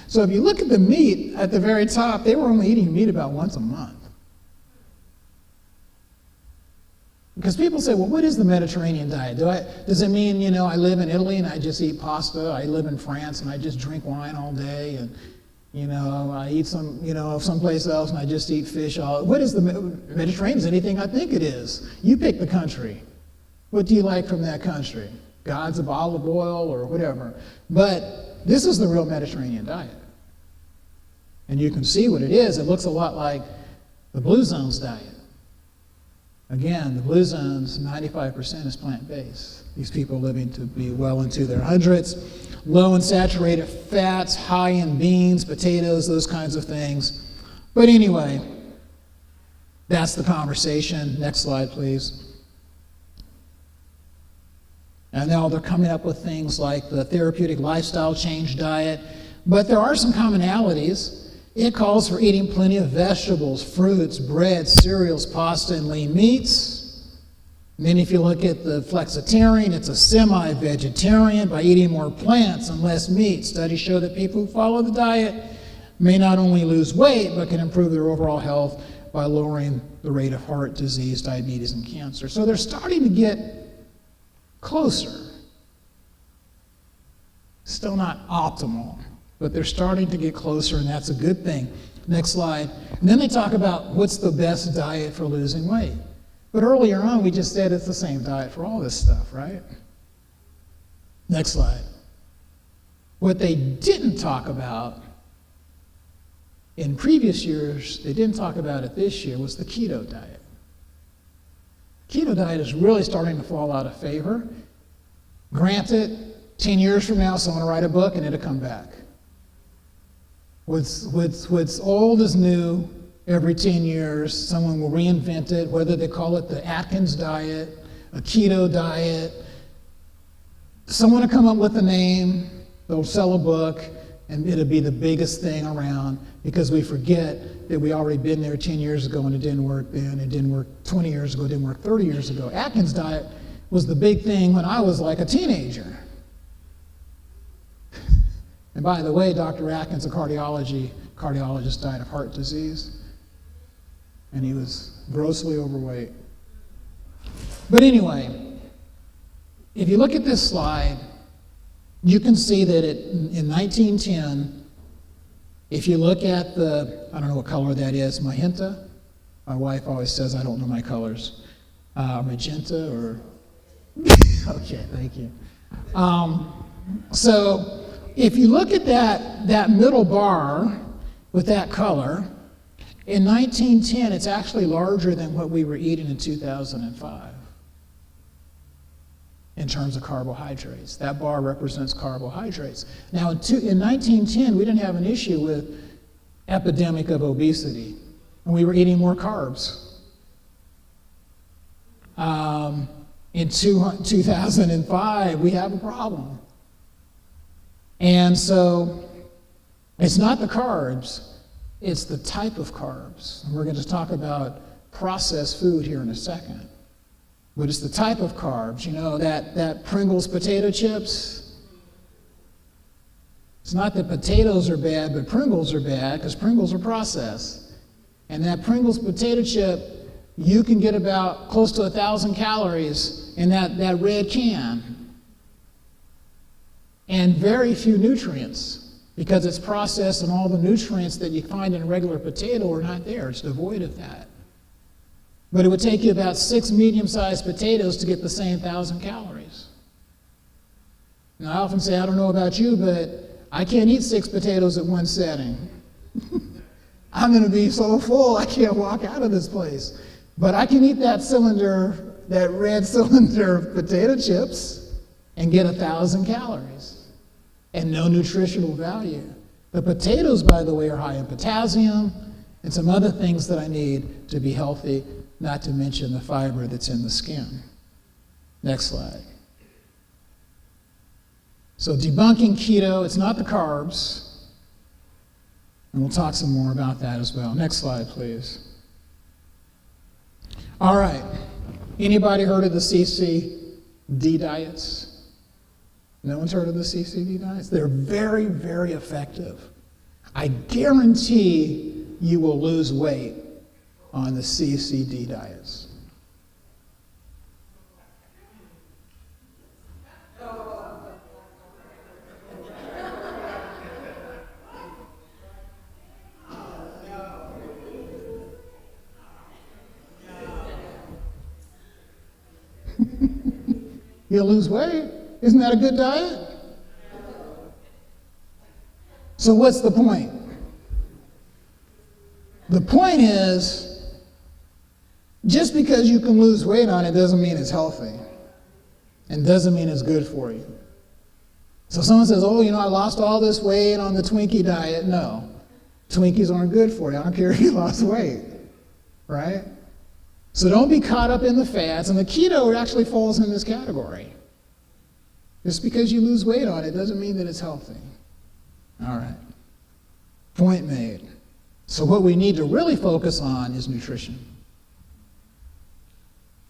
Speaker 2: So if you look at the meat at the very top, they were only eating meat about once a month. Because people say, well, what is the Mediterranean diet? Does it mean, I live in Italy and I just eat pasta? I live in France and I just drink wine all day? And, I eat someplace else and I just eat fish what is the Mediterranean? Is anything I think it is? You pick the country. What do you like from that country? Gods of olive oil or whatever. But this is the real Mediterranean diet. And you can see what it is. It looks a lot like the Blue Zones diet. Again, the Blue Zones, 95% is plant-based. These people living to be well into their hundreds. Low in saturated fats, high in beans, potatoes, those kinds of things. But anyway, that's the conversation. Next slide, please. And now they're coming up with things like the therapeutic lifestyle change diet. But there are some commonalities. It calls for eating plenty of vegetables, fruits, bread, cereals, pasta, and lean meats. And then if you look at the flexitarian, it's a semi-vegetarian by eating more plants and less meat. Studies show that people who follow the diet may not only lose weight, but can improve their overall health by lowering the rate of heart disease, diabetes, and cancer. So they're starting to get closer. Still not optimal, but they're starting to get closer, and that's a good thing. Next slide. And then they talk about what's the best diet for losing weight. But earlier on, we just said it's the same diet for all this stuff, right? Next slide. What they didn't talk about in previous years, they didn't talk about it this year, was the keto diet. Keto diet is really starting to fall out of favor. Granted, 10 years from now, someone will write a book and it'll come back. What's old is new. Every 10 years, someone will reinvent it, whether they call it the Atkins diet, a keto diet. Someone will come up with a name, they'll sell a book, and it'll be the biggest thing around because we forget that we already been there 10 years ago and it didn't work then, it didn't work 20 years ago, it didn't work 30 years ago. Atkins diet was the big thing when I was like a teenager. And by the way, Dr. Atkins, a cardiologist, died of heart disease, and he was grossly overweight. But anyway, if you look at this slide, you can see that in 1910, if you look at I don't know what color that is, magenta. My wife always says I don't know my colors. Magenta or, okay, thank you. So if you look at that middle bar with that color, in 1910, it's actually larger than what we were eating in 2005 in terms of carbohydrates. That bar represents carbohydrates. Now, in 1910, we didn't have an issue with epidemic of obesity, and we were eating more carbs. In 2005, we have a problem. And so it's not the carbs, it's the type of carbs. And we're going to talk about processed food here in a second. But it's the type of carbs. You know, that Pringles potato chips? It's not that potatoes are bad, but Pringles are bad because Pringles are processed. And that Pringles potato chip, you can get about close to 1,000 calories in that red can. And very few nutrients because it's processed and all the nutrients that you find in a regular potato are not there. It's devoid of that. But it would take you about 6 medium-sized potatoes to get the same 1,000 calories. Now, I often say, I don't know about you, but I can't eat 6 potatoes at one setting. I'm going to be so full, I can't walk out of this place. But I can eat that red cylinder of potato chips and get 1,000 calories and no nutritional value. The potatoes, by the way, are high in potassium and some other things that I need to be healthy, not to mention the fiber that's in the skin. Next slide. So debunking keto, it's not the carbs, and we'll talk some more about that as well. Next slide, please. All right. Anybody heard of the CCD diets? No one's heard of the CCD diets? They're very, very effective. I guarantee you will lose weight on the CCD diets. You'll lose weight. Isn't that a good diet? So what's the point? The point is, just because you can lose weight on it doesn't mean it's healthy and doesn't mean it's good for you. So someone says, oh, I lost all this weight on the Twinkie diet. No, Twinkies aren't good for you. I don't care if you lost weight, right? So don't be caught up in the fads, and the keto actually falls in this category. Just because you lose weight on it doesn't mean that it's healthy. All right. Point made. So what we need to really focus on is nutrition.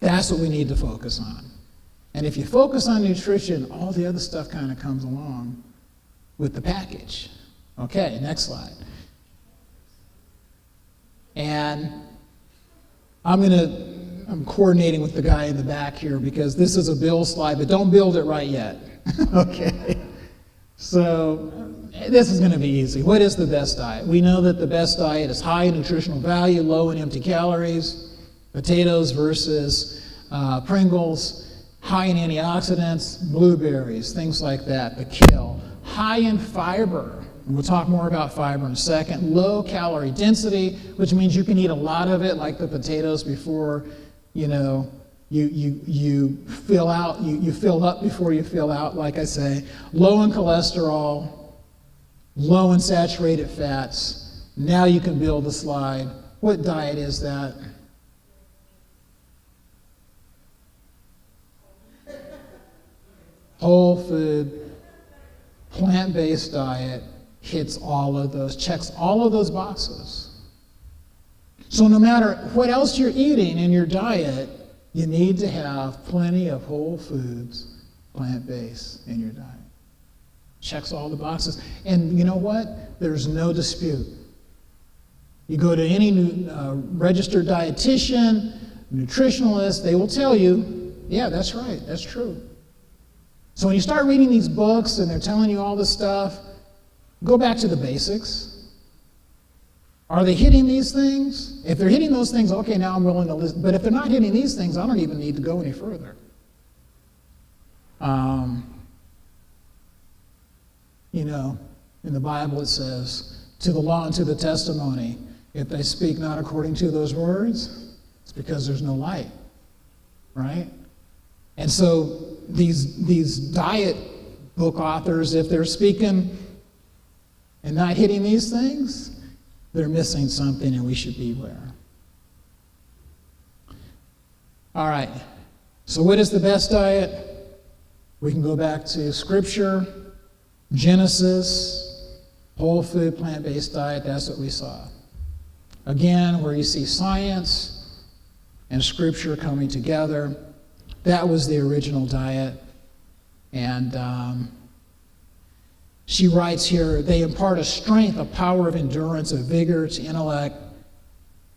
Speaker 2: That's what we need to focus on. And if you focus on nutrition, all the other stuff kind of comes along with the package. Okay, next slide. And I'm coordinating with the guy in the back here because this is a build slide, but don't build it right yet. Okay. So this is going to be easy. What is the best diet? We know that the best diet is high in nutritional value, low in empty calories, potatoes versus Pringles, high in antioxidants, blueberries, things like that, the kale, high in fiber. And we'll talk more about fiber in a second. Low calorie density, which means you can eat a lot of it, like the potatoes, before you fill out. You fill up before you fill out, like I say. Low in cholesterol, low in saturated fats. Now you can build the slide. What diet is that? Whole food, plant-based diet hits all of those, checks all of those boxes. So no matter what else you're eating in your diet, you need to have plenty of whole foods, plant-based, in your diet. Checks all the boxes. And you know what? There's no dispute. You go to any registered dietitian, nutritionalist, they will tell you, yeah, that's right, that's true. So when you start reading these books and they're telling you all this stuff, go back to the basics. Are they hitting these things? If they're hitting those things, okay, now I'm willing to listen. But if they're not hitting these things, I don't even need to go any further. In the Bible it says, to the law and to the testimony, if they speak not according to those words, it's because there's no light, right? And so these diet book authors, if they're speaking and not hitting these things, they're missing something, and we should beware. All right, so what is the best diet? We can go back to Scripture, Genesis, whole food, plant-based diet, that's what we saw. Again, where you see science and Scripture coming together, that was the original diet. And she writes here, they impart a strength, a power of endurance, a vigor to intellect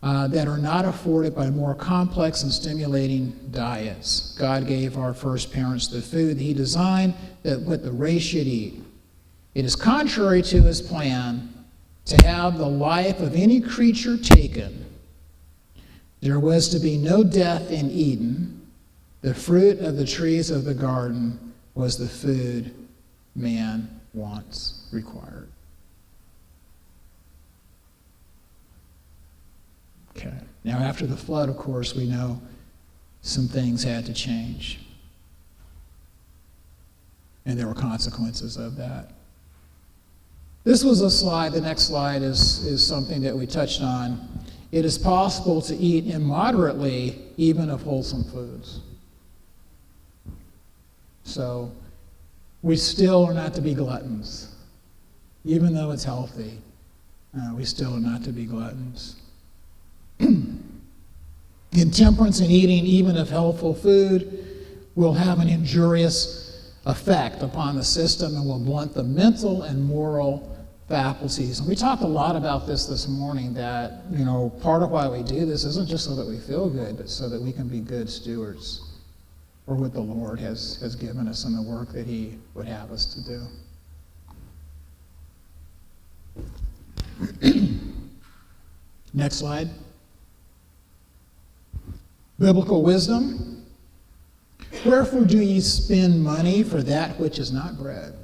Speaker 2: that are not afforded by more complex and stimulating diets. God gave our first parents the food He designed that what the race should eat. It is contrary to His plan to have the life of any creature taken. There was to be no death in Eden. The fruit of the trees of the garden was the food man once required. Okay. Now, after the flood, of course, we know some things had to change. And there were consequences of that. This was a slide. The next slide is something that we touched on. It is possible to eat immoderately even of wholesome foods. So we still are not to be gluttons. Even though it's healthy, we still are not to be gluttons. Intemperance in eating even of healthful food will have an injurious effect upon the system and will blunt the mental and moral faculties. And we talked a lot about this morning, that part of why we do this isn't just so that we feel good, but so that we can be good stewards for what the Lord has given us and the work that He would have us to do. Next slide. Biblical wisdom. Wherefore do ye spend money for that which is not bread?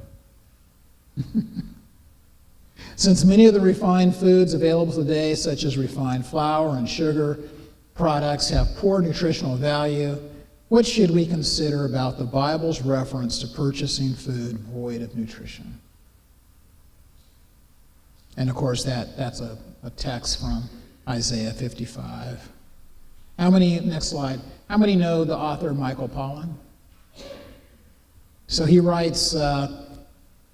Speaker 2: Since many of the refined foods available today, such as refined flour and sugar products, have poor nutritional value, what should we consider about the Bible's reference to purchasing food void of nutrition? And of course, that's a text from Isaiah 55. Next slide. How many know the author Michael Pollan? So he writes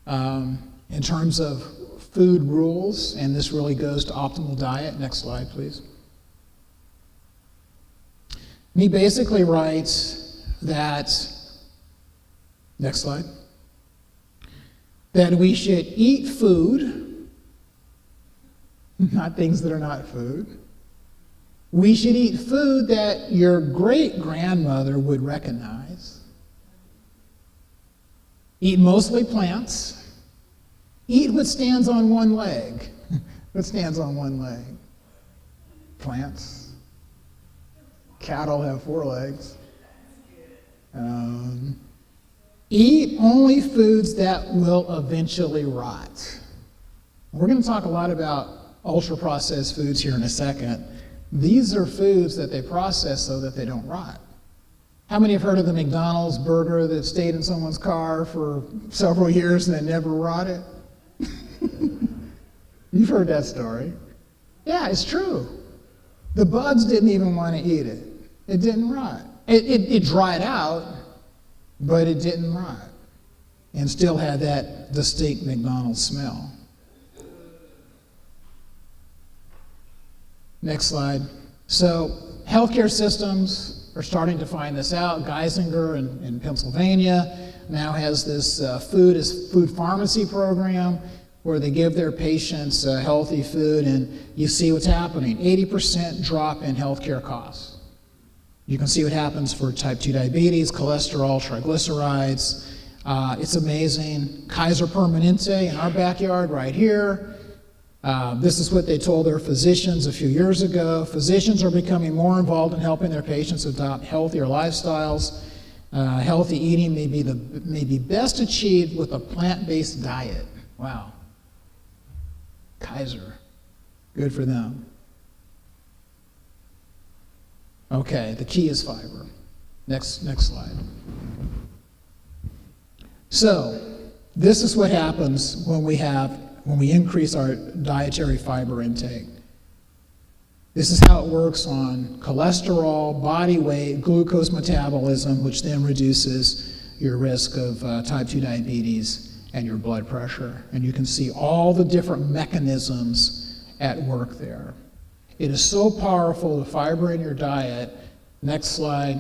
Speaker 2: in terms of food rules, and this really goes to optimal diet. Next slide, please. He basically writes that, next slide, that we should eat food, not things that are not food. We should eat food that your great-grandmother would recognize. Eat mostly plants. Eat what stands on one leg. What stands on one leg? Plants. Cattle have 4 legs. Eat only foods that will eventually rot. We're going to talk a lot about ultra-processed foods here in a second. These are foods that they process so that they don't rot. How many have heard of the McDonald's burger that stayed in someone's car for several years and it never rotted? You've heard that story. Yeah, it's true. The bugs didn't even want to eat it. It didn't rot. It dried out, but it didn't rot. And still had that distinct McDonald's smell. Next slide. So, healthcare systems are starting to find this out. Geisinger in Pennsylvania now has this food pharmacy program where they give their patients healthy food, and you see what's happening. 80% drop in healthcare costs. You can see what happens for type 2 diabetes, cholesterol, triglycerides. It's amazing. Kaiser Permanente in our backyard right here. This is what they told their physicians a few years ago. Physicians are becoming more involved in helping their patients adopt healthier lifestyles. Healthy eating may be best achieved with a plant-based diet. Wow. Kaiser. Good for them. Okay, the key is fiber. Next slide. So, this is what happens when we increase our dietary fiber intake. This is how it works on cholesterol, body weight, glucose metabolism, which then reduces your risk of type 2 diabetes and your blood pressure. And you can see all the different mechanisms at work there. It is so powerful, the fiber in your diet. Next slide.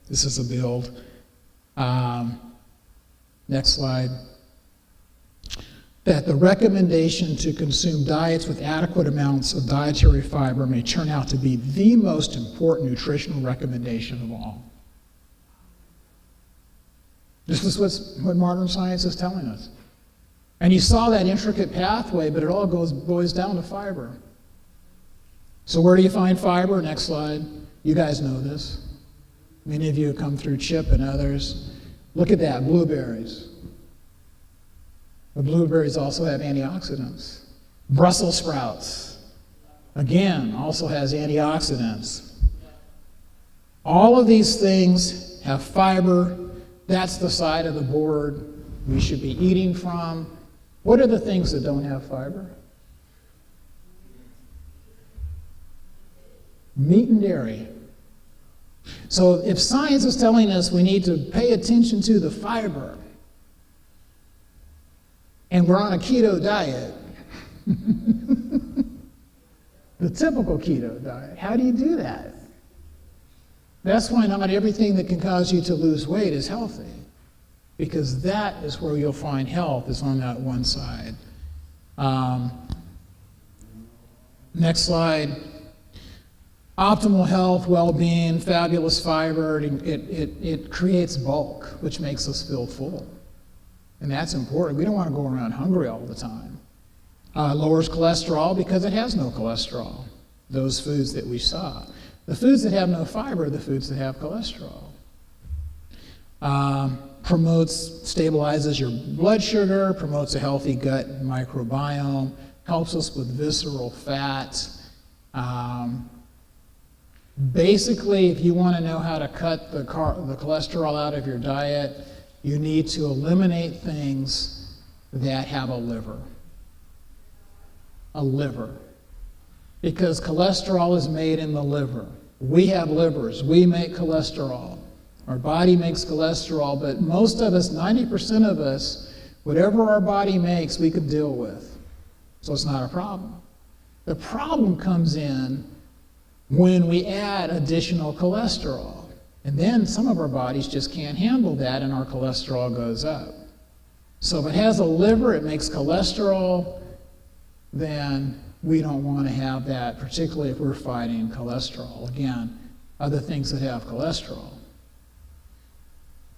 Speaker 2: This is a build. Next slide. That the recommendation to consume diets with adequate amounts of dietary fiber may turn out to be the most important nutritional recommendation of all. This is what modern science is telling us. And you saw that intricate pathway, but it all boils down to fiber. So where do you find fiber? Next slide. You guys know this. Many of you have come through CHIP and others. Look at that, blueberries. The blueberries also have antioxidants. Brussels sprouts, again, also has antioxidants. All of these things have fiber. That's the side of the board we should be eating from. What are the things that don't have fiber? Meat and dairy. So if science is telling us we need to pay attention to the fiber, and we're on a keto diet, the typical keto diet, how do you do that? That's why not everything that can cause you to lose weight is healthy, because that is where you'll find health, is on that one side. Next slide. Optimal health, well-being, fabulous fiber, it creates bulk, which makes us feel full. And that's important. We don't want to go around hungry all the time. Lowers cholesterol because it has no cholesterol, those foods that we saw. The foods that have no fiber are the foods that have cholesterol. Stabilizes your blood sugar, promotes a healthy gut microbiome, helps us with visceral fat. Basically, if you want to know how to cut the cholesterol out of your diet, you need to eliminate things that have a liver. A liver. Because cholesterol is made in the liver. We have livers. We make cholesterol. Our body makes cholesterol, but most of us, 90% of us, whatever our body makes, we could deal with. So it's not a problem. The problem comes in when we add additional cholesterol. And then some of our bodies just can't handle that, and our cholesterol goes up. So if it has a liver, it makes cholesterol, then we don't want to have that, particularly if we're fighting cholesterol. Again, other things that have cholesterol.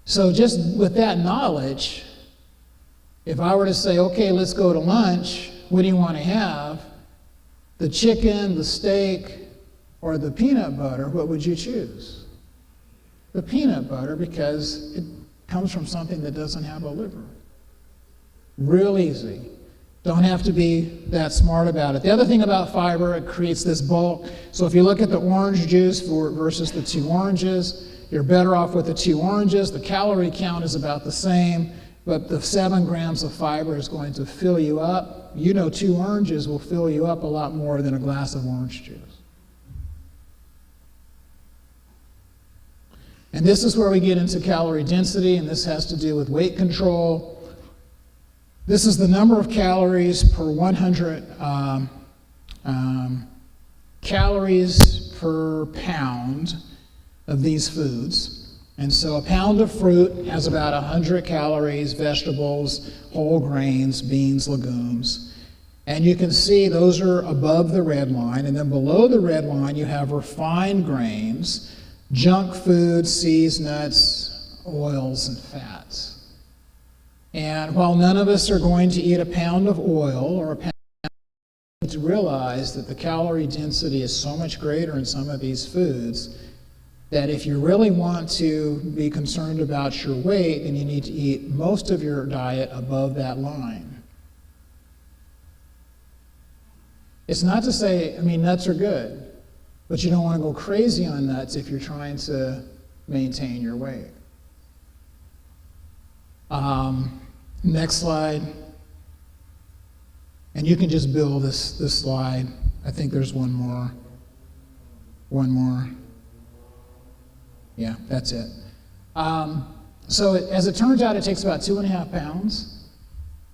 Speaker 2: So just with that knowledge, if I were to say, okay, let's go to lunch, what do you want to have? The chicken, the steak, or the peanut butter, what would you choose? The peanut butter, because it comes from something that doesn't have a liver. Real easy. Don't have to be that smart about it. The other thing about fiber, it creates this bulk. So if you look at the orange juice versus the 2 oranges, you're better off with the 2 oranges. The calorie count is about the same, but the 7 grams of fiber is going to fill you up. You know 2 oranges will fill you up a lot more than a glass of orange juice. And this is where we get into calorie density, and this has to do with weight control. This is the number of calories per 100 calories per pound of these foods. And so a pound of fruit has about 100 calories, vegetables, whole grains, beans, legumes. And you can see those are above the red line. And then below the red line, you have refined grains, junk food, seeds, nuts, oils, and fats. And while none of us are going to eat a pound of oil or a pound, to realize that the calorie density is so much greater in some of these foods that if you really want to be concerned about your weight, then you need to eat most of your diet above that line. It's not to say, nuts are good, but you don't want to go crazy on nuts if you're trying to maintain your weight. Next slide. And you can just build this slide. I think there's one more. One more. Yeah, that's it. So as it turns out, it takes about 2.5 pounds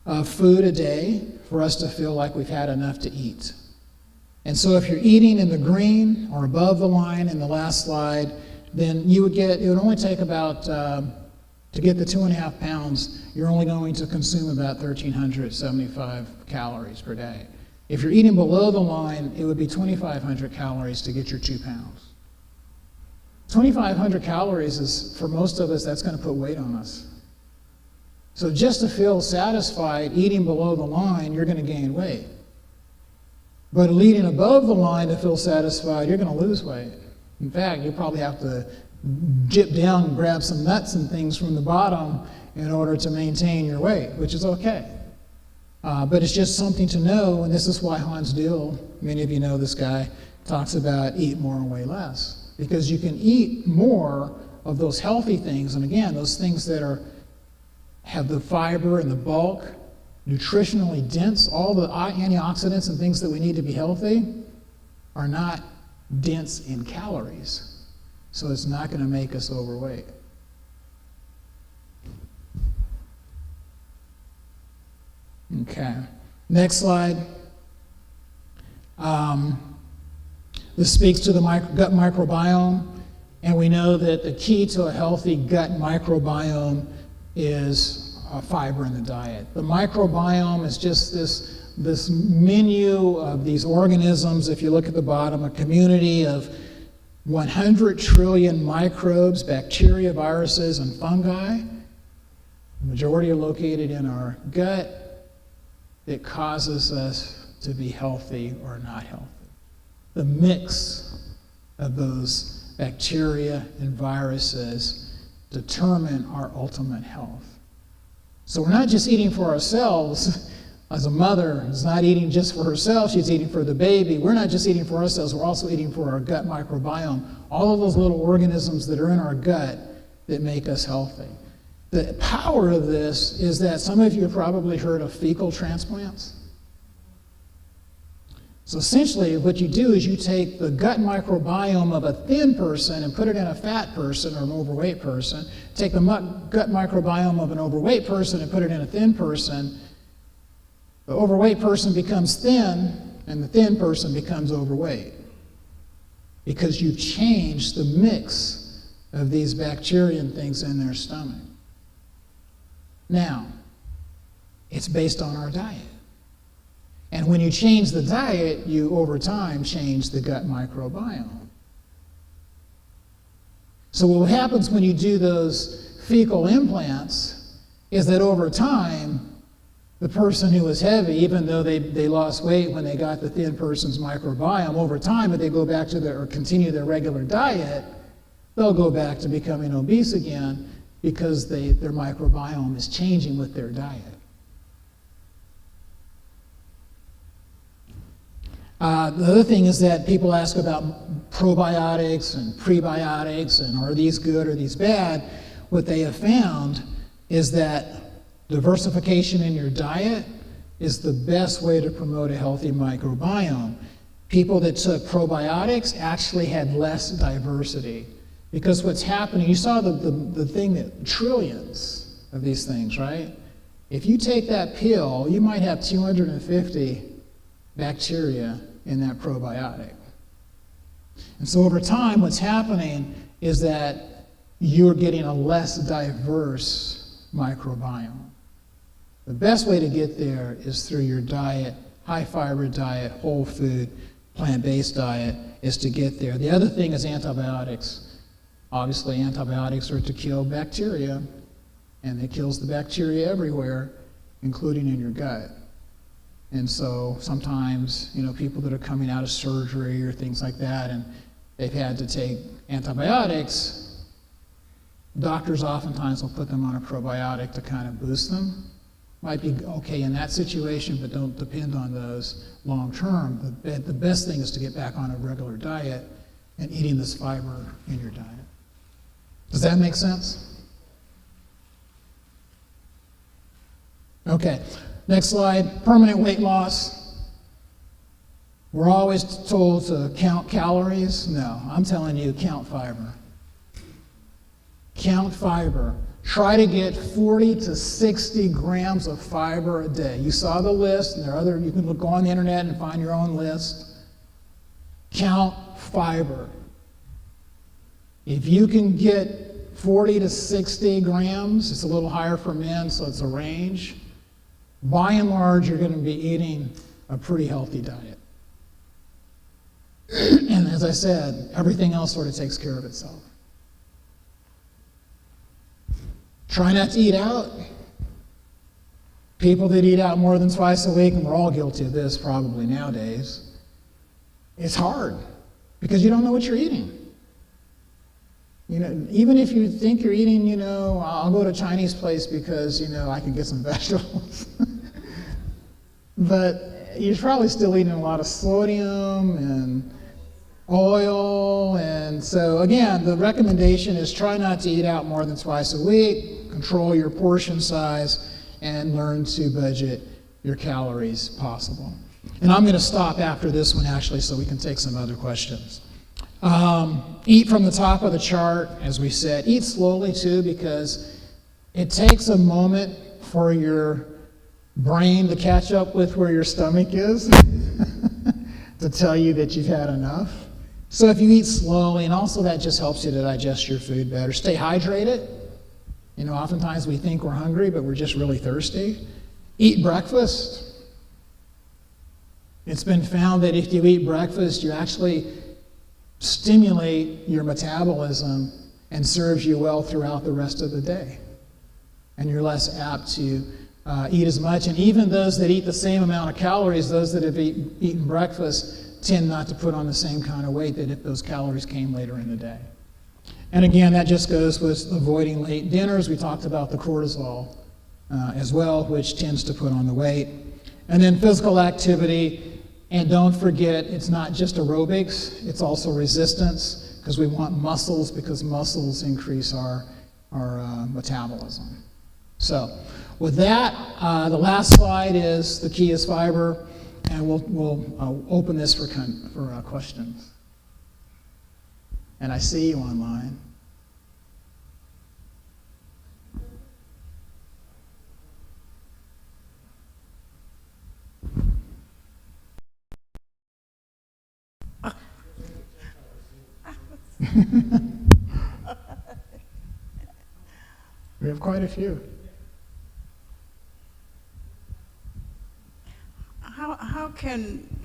Speaker 2: of food a day for us to feel like we've had enough to eat. And so if you're eating in the green or above the line in the last slide, then it would only take about, to get the 2.5 pounds, you're only going to consume about 1,375 calories per day. If you're eating below the line, it would be 2,500 calories to get your 2 pounds. 2,500 calories is, for most of us, that's going to put weight on us. So just to feel satisfied eating below the line, you're going to gain weight. But eating above the line to feel satisfied, you're going to lose weight. In fact, you probably have to dip down and grab some nuts and things from the bottom in order to maintain your weight, which is okay. But it's just something to know, and this is why Hans Diel, many of you know this guy, talks about eat more and weigh less. Because you can eat more of those healthy things, and again, those things that have the fiber and the bulk, nutritionally dense, all the antioxidants and things that we need to be healthy are not dense in calories. So it's not going to make us overweight. Okay, next slide. This speaks to the gut microbiome, and we know that the key to a healthy gut microbiome is fiber in the diet. The microbiome is just this menu of these organisms. If you look at the bottom, a community of 100 trillion microbes, bacteria, viruses, and fungi. The majority are located in our gut. It causes us to be healthy or not healthy. The mix of those bacteria and viruses determine our ultimate health. So we're not just eating for ourselves. As a mother is not eating just for herself, she's eating for the baby. We're not just eating for ourselves, we're also eating for our gut microbiome. All of those little organisms that are in our gut that make us healthy. The power of this is that some of you have probably heard of fecal transplants. So essentially what you do is you take the gut microbiome of a thin person and put it in a fat person or an overweight person. Take the gut microbiome of an overweight person and put it in a thin person. The overweight person becomes thin and the thin person becomes overweight. Because you've changed the mix of these bacteria and things in their stomach. Now, it's based on our diet. And when you change the diet, you over time change the gut microbiome. So what happens when you do those fecal implants is that over time, the person who was heavy, even though they lost weight when they got the thin person's microbiome, over time, if they go back to or continue their regular diet, they'll go back to becoming obese again because their microbiome is changing with their diet. The other thing is that people ask about probiotics and prebiotics and are these good or these bad. What they have found is that diversification in your diet is the best way to promote a healthy microbiome. People that took probiotics actually had less diversity because what's happening, you saw the thing that trillions of these things, right? If you take that pill, you might have 250 bacteria in that probiotic. And so over time, what's happening is that you're getting a less diverse microbiome. The best way to get there is through your diet, high fiber diet, whole food, plant-based diet, is to get there. The other thing is antibiotics. Obviously, antibiotics are to kill bacteria, and it kills the bacteria everywhere, including in your gut. And so sometimes, people that are coming out of surgery or things like that, and they've had to take antibiotics, doctors oftentimes will put them on a probiotic to kind of boost them. Might be okay in that situation, but don't depend on those long term. The best thing is to get back on a regular diet and eating this fiber in your diet. Does that make sense? Okay, next slide. Permanent weight loss. We're always told to count calories. No, I'm telling you, count fiber. Count fiber. Try to get 40 to 60 grams of fiber a day. You saw the list, and there are other, you can go on the internet and find your own list. Count fiber. If you can get 40 to 60 grams, it's a little higher for men, so it's a range. By and large, you're going to be eating a pretty healthy diet. And as I said, everything else sort of takes care of itself. Try not to eat out. People that eat out more than twice a week, and we're all guilty of this probably nowadays, it's hard because you don't know what you're eating. Even if you think you're eating, I'll go to a Chinese place because, I can get some vegetables. But you're probably still eating a lot of sodium and oil. And so, again, the recommendation is try not to eat out more than twice a week, control your portion size, and learn to budget your calories possible. And I'm going to stop after this one, actually, so we can take some other questions. Eat from the top of the chart, as we said. Eat slowly, too, because it takes a moment for your brain to catch up with where your stomach is to tell you that you've had enough. So if you eat slowly, and also that just helps you to digest your food better. Stay hydrated. Oftentimes we think we're hungry, but we're just really thirsty. Eat breakfast. It's been found that if you eat breakfast, you actually stimulate your metabolism and serves you well throughout the rest of the day. And you're less apt to eat as much. And even those that eat the same amount of calories, those that have eaten breakfast, tend not to put on the same kind of weight that if those calories came later in the day. And again, that just goes with avoiding late dinners. We talked about the cortisol as well, which tends to put on the weight. And then physical activity. And don't forget, it's not just aerobics, it's also resistance, because we want muscles, because muscles increase our metabolism. So with that, the last slide is the key is fiber, and we'll open this for questions. And I see you online. We have quite a few.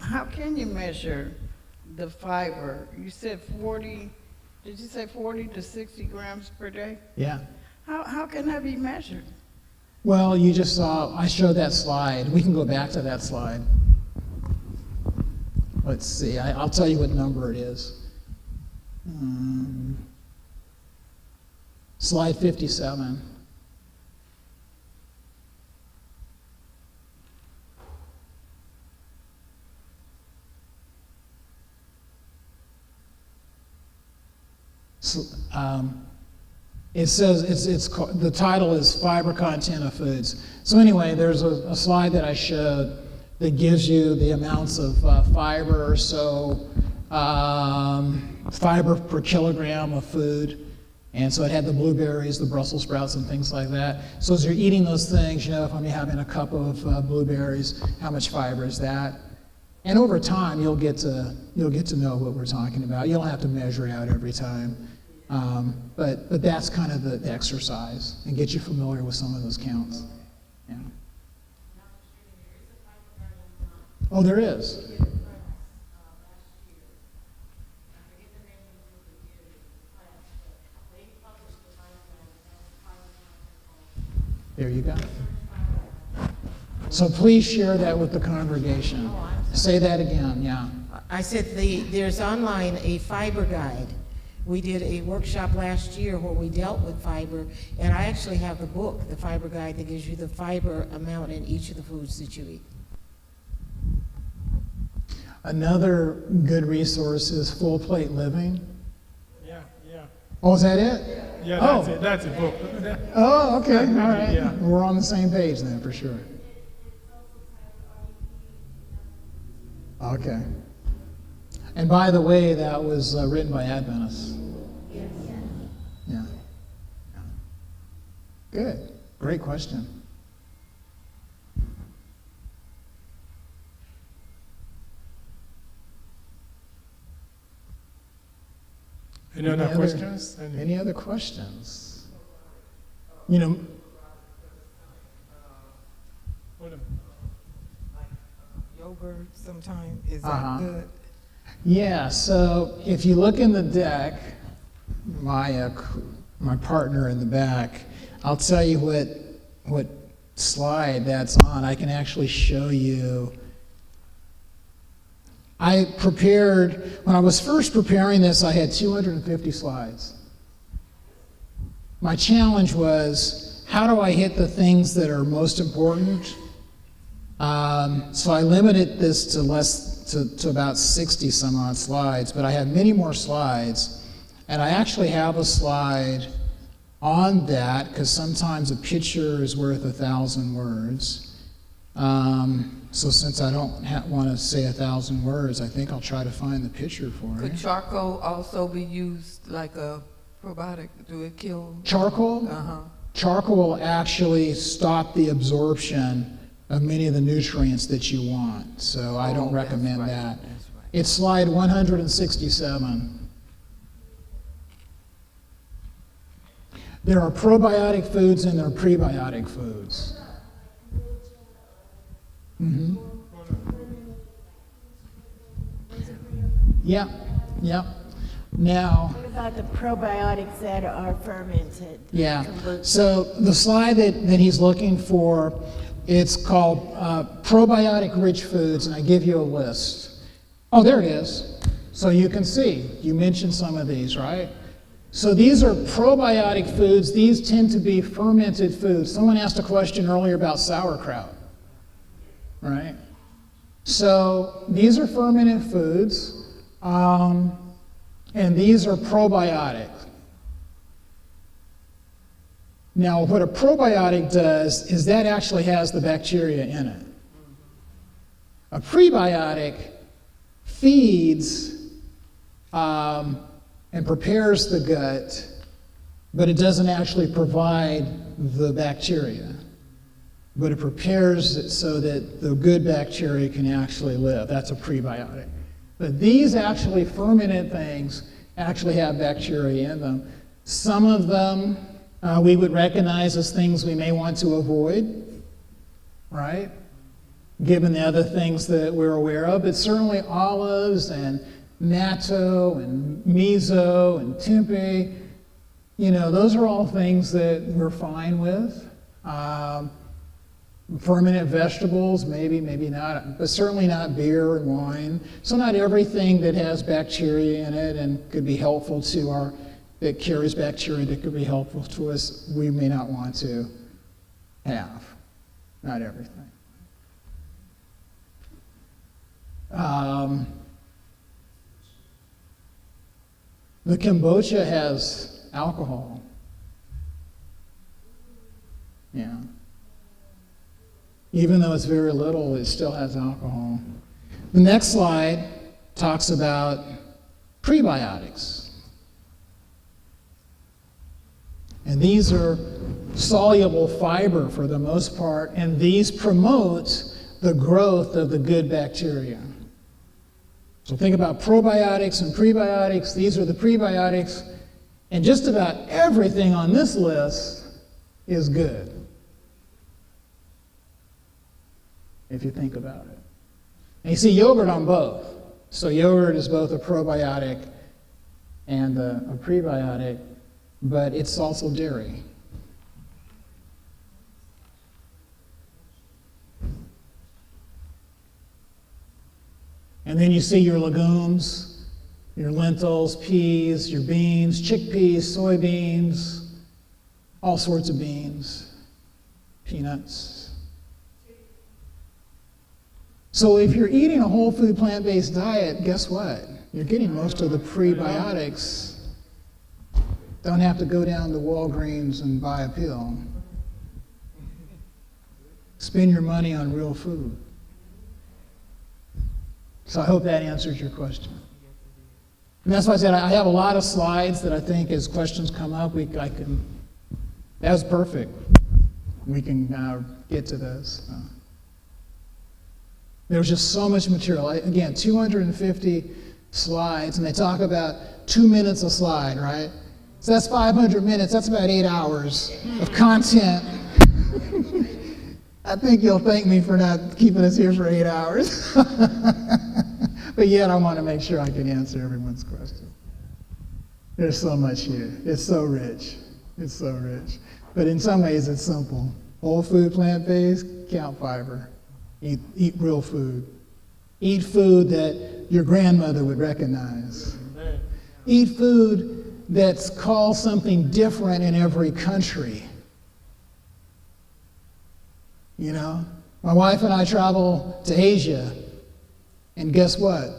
Speaker 3: How can you measure the fiber? You said 40. Did you say 40 to 60 grams per day?
Speaker 2: Yeah.
Speaker 3: How can that be measured?
Speaker 2: Well, you just saw, I showed that slide. We can go back to that slide. Let's see, I'll tell you what number it is. Slide 57. So, it says the title is Fiber Content of Foods. So anyway, there's a slide that I showed that gives you the amounts of fiber. So fiber per kilogram of food. And so it had the blueberries, the Brussels sprouts, and things like that. So as you're eating those things, if I'm having a cup of blueberries, how much fiber is that? And over time, you'll get to know what we're talking about. You don't have to measure it out every time. But that's kind of the exercise, and get you familiar with some of those counts. Yeah. Oh, there is. There you go. So please share that with the congregation. Say that again, yeah.
Speaker 1: I said there's online a fiber guide. We did a workshop last year where we dealt with fiber, and I actually have the book, the fiber guide, that gives you the fiber amount in each of the foods that you eat.
Speaker 2: Another good resource is Full Plate Living.
Speaker 4: Yeah.
Speaker 2: Oh, is that it?
Speaker 4: Yeah,
Speaker 2: Oh.
Speaker 4: that's it. That's a book.
Speaker 2: Oh, okay, all right.
Speaker 4: Yeah.
Speaker 2: We're on the same page then, for sure. Okay. And by the way, that was written by Adventists. Yeah. Good. Great question.
Speaker 4: Any other questions?
Speaker 2: Any other questions? You know,
Speaker 4: Hold on.
Speaker 5: Yogurt sometime, is
Speaker 2: Uh-huh.
Speaker 5: that good?
Speaker 2: yeah, so if you look in the deck, my partner in the back, I'll tell you what slide that's on. I can actually show you. When I was first preparing this, I had 250 slides. My challenge was, how do I hit the things that are most important? So I limited this to about 60 some odd slides, but I have many more slides, and I actually have a slide on that, because sometimes a picture is worth 1,000 words. So since I don't want to say 1,000 words, I think I'll try to find the picture for
Speaker 5: Could
Speaker 2: it.
Speaker 5: charcoal also be used like a probiotic? Do it kill?
Speaker 2: Charcoal?
Speaker 5: Uh-huh.
Speaker 2: Charcoal will actually stop the absorption of many of the nutrients that you want, so I don't
Speaker 5: Oh, that's
Speaker 2: recommend
Speaker 5: right,
Speaker 2: that.
Speaker 5: that's right.
Speaker 2: It's slide 167. There are probiotic foods and there are prebiotic foods. Mhm. Yeah, yeah. Now,
Speaker 6: What about the probiotics that are fermented?
Speaker 2: yeah, so the slide that he's looking for, it's called probiotic-rich foods, and I give you a list. Oh, there it is. So you can see, you mentioned some of these, right? So these are probiotic foods. These tend to be fermented foods. Someone asked a question earlier about sauerkraut, right? So these are fermented foods, and these are probiotic. Now, what a probiotic does is that actually has the bacteria in it. A prebiotic feeds and prepares the gut, but it doesn't actually provide the bacteria. But it prepares it so that the good bacteria can actually live. That's a prebiotic. But these actually fermented things actually have bacteria in them. Some of them we would recognize as things we may want to avoid, right? Given the other things that we're aware of. But certainly olives and natto and miso and tempeh, those are all things that we're fine with. Fermented vegetables, maybe not, but certainly not beer and wine. So not everything that has bacteria in it and could be helpful to that carries bacteria that could be helpful to us, we may not want to have. Not everything. The kombucha has alcohol. Yeah. Even though it's very little, it still has alcohol. The next slide talks about prebiotics. And these are soluble fiber for the most part, and these promote the growth of the good bacteria. So think about probiotics and prebiotics. These are the prebiotics, And just about everything on this list is good, if you think about it. And you see yogurt on both. So yogurt is both a probiotic and a prebiotic, but it's also dairy. And then you see your legumes, your lentils, peas, your beans, chickpeas, soybeans, all sorts of beans, peanuts. So if you're eating a whole food plant-based diet, guess what? You're getting most of the prebiotics. Don't have to go down to Walgreens and buy a pill. Spend your money on real food. So I hope that answers your question. And that's why I said I have a lot of slides that I think as questions come up, that was perfect. We can get to those. There's just so much material. Again, 250 slides, and they talk about 2 minutes a slide, right? So that's 500 minutes. That's about 8 hours of content. I think you'll thank me for not keeping us here for 8 hours. But yet I want to make sure I can answer everyone's question. There's so much here. It's so rich. It's so rich. But in some ways it's simple. Whole food, plant-based, count fiber. Eat real food. Eat food that your grandmother would recognize. Eat food that's called something different in every country. You know, my wife and I travel to Asia, and guess what?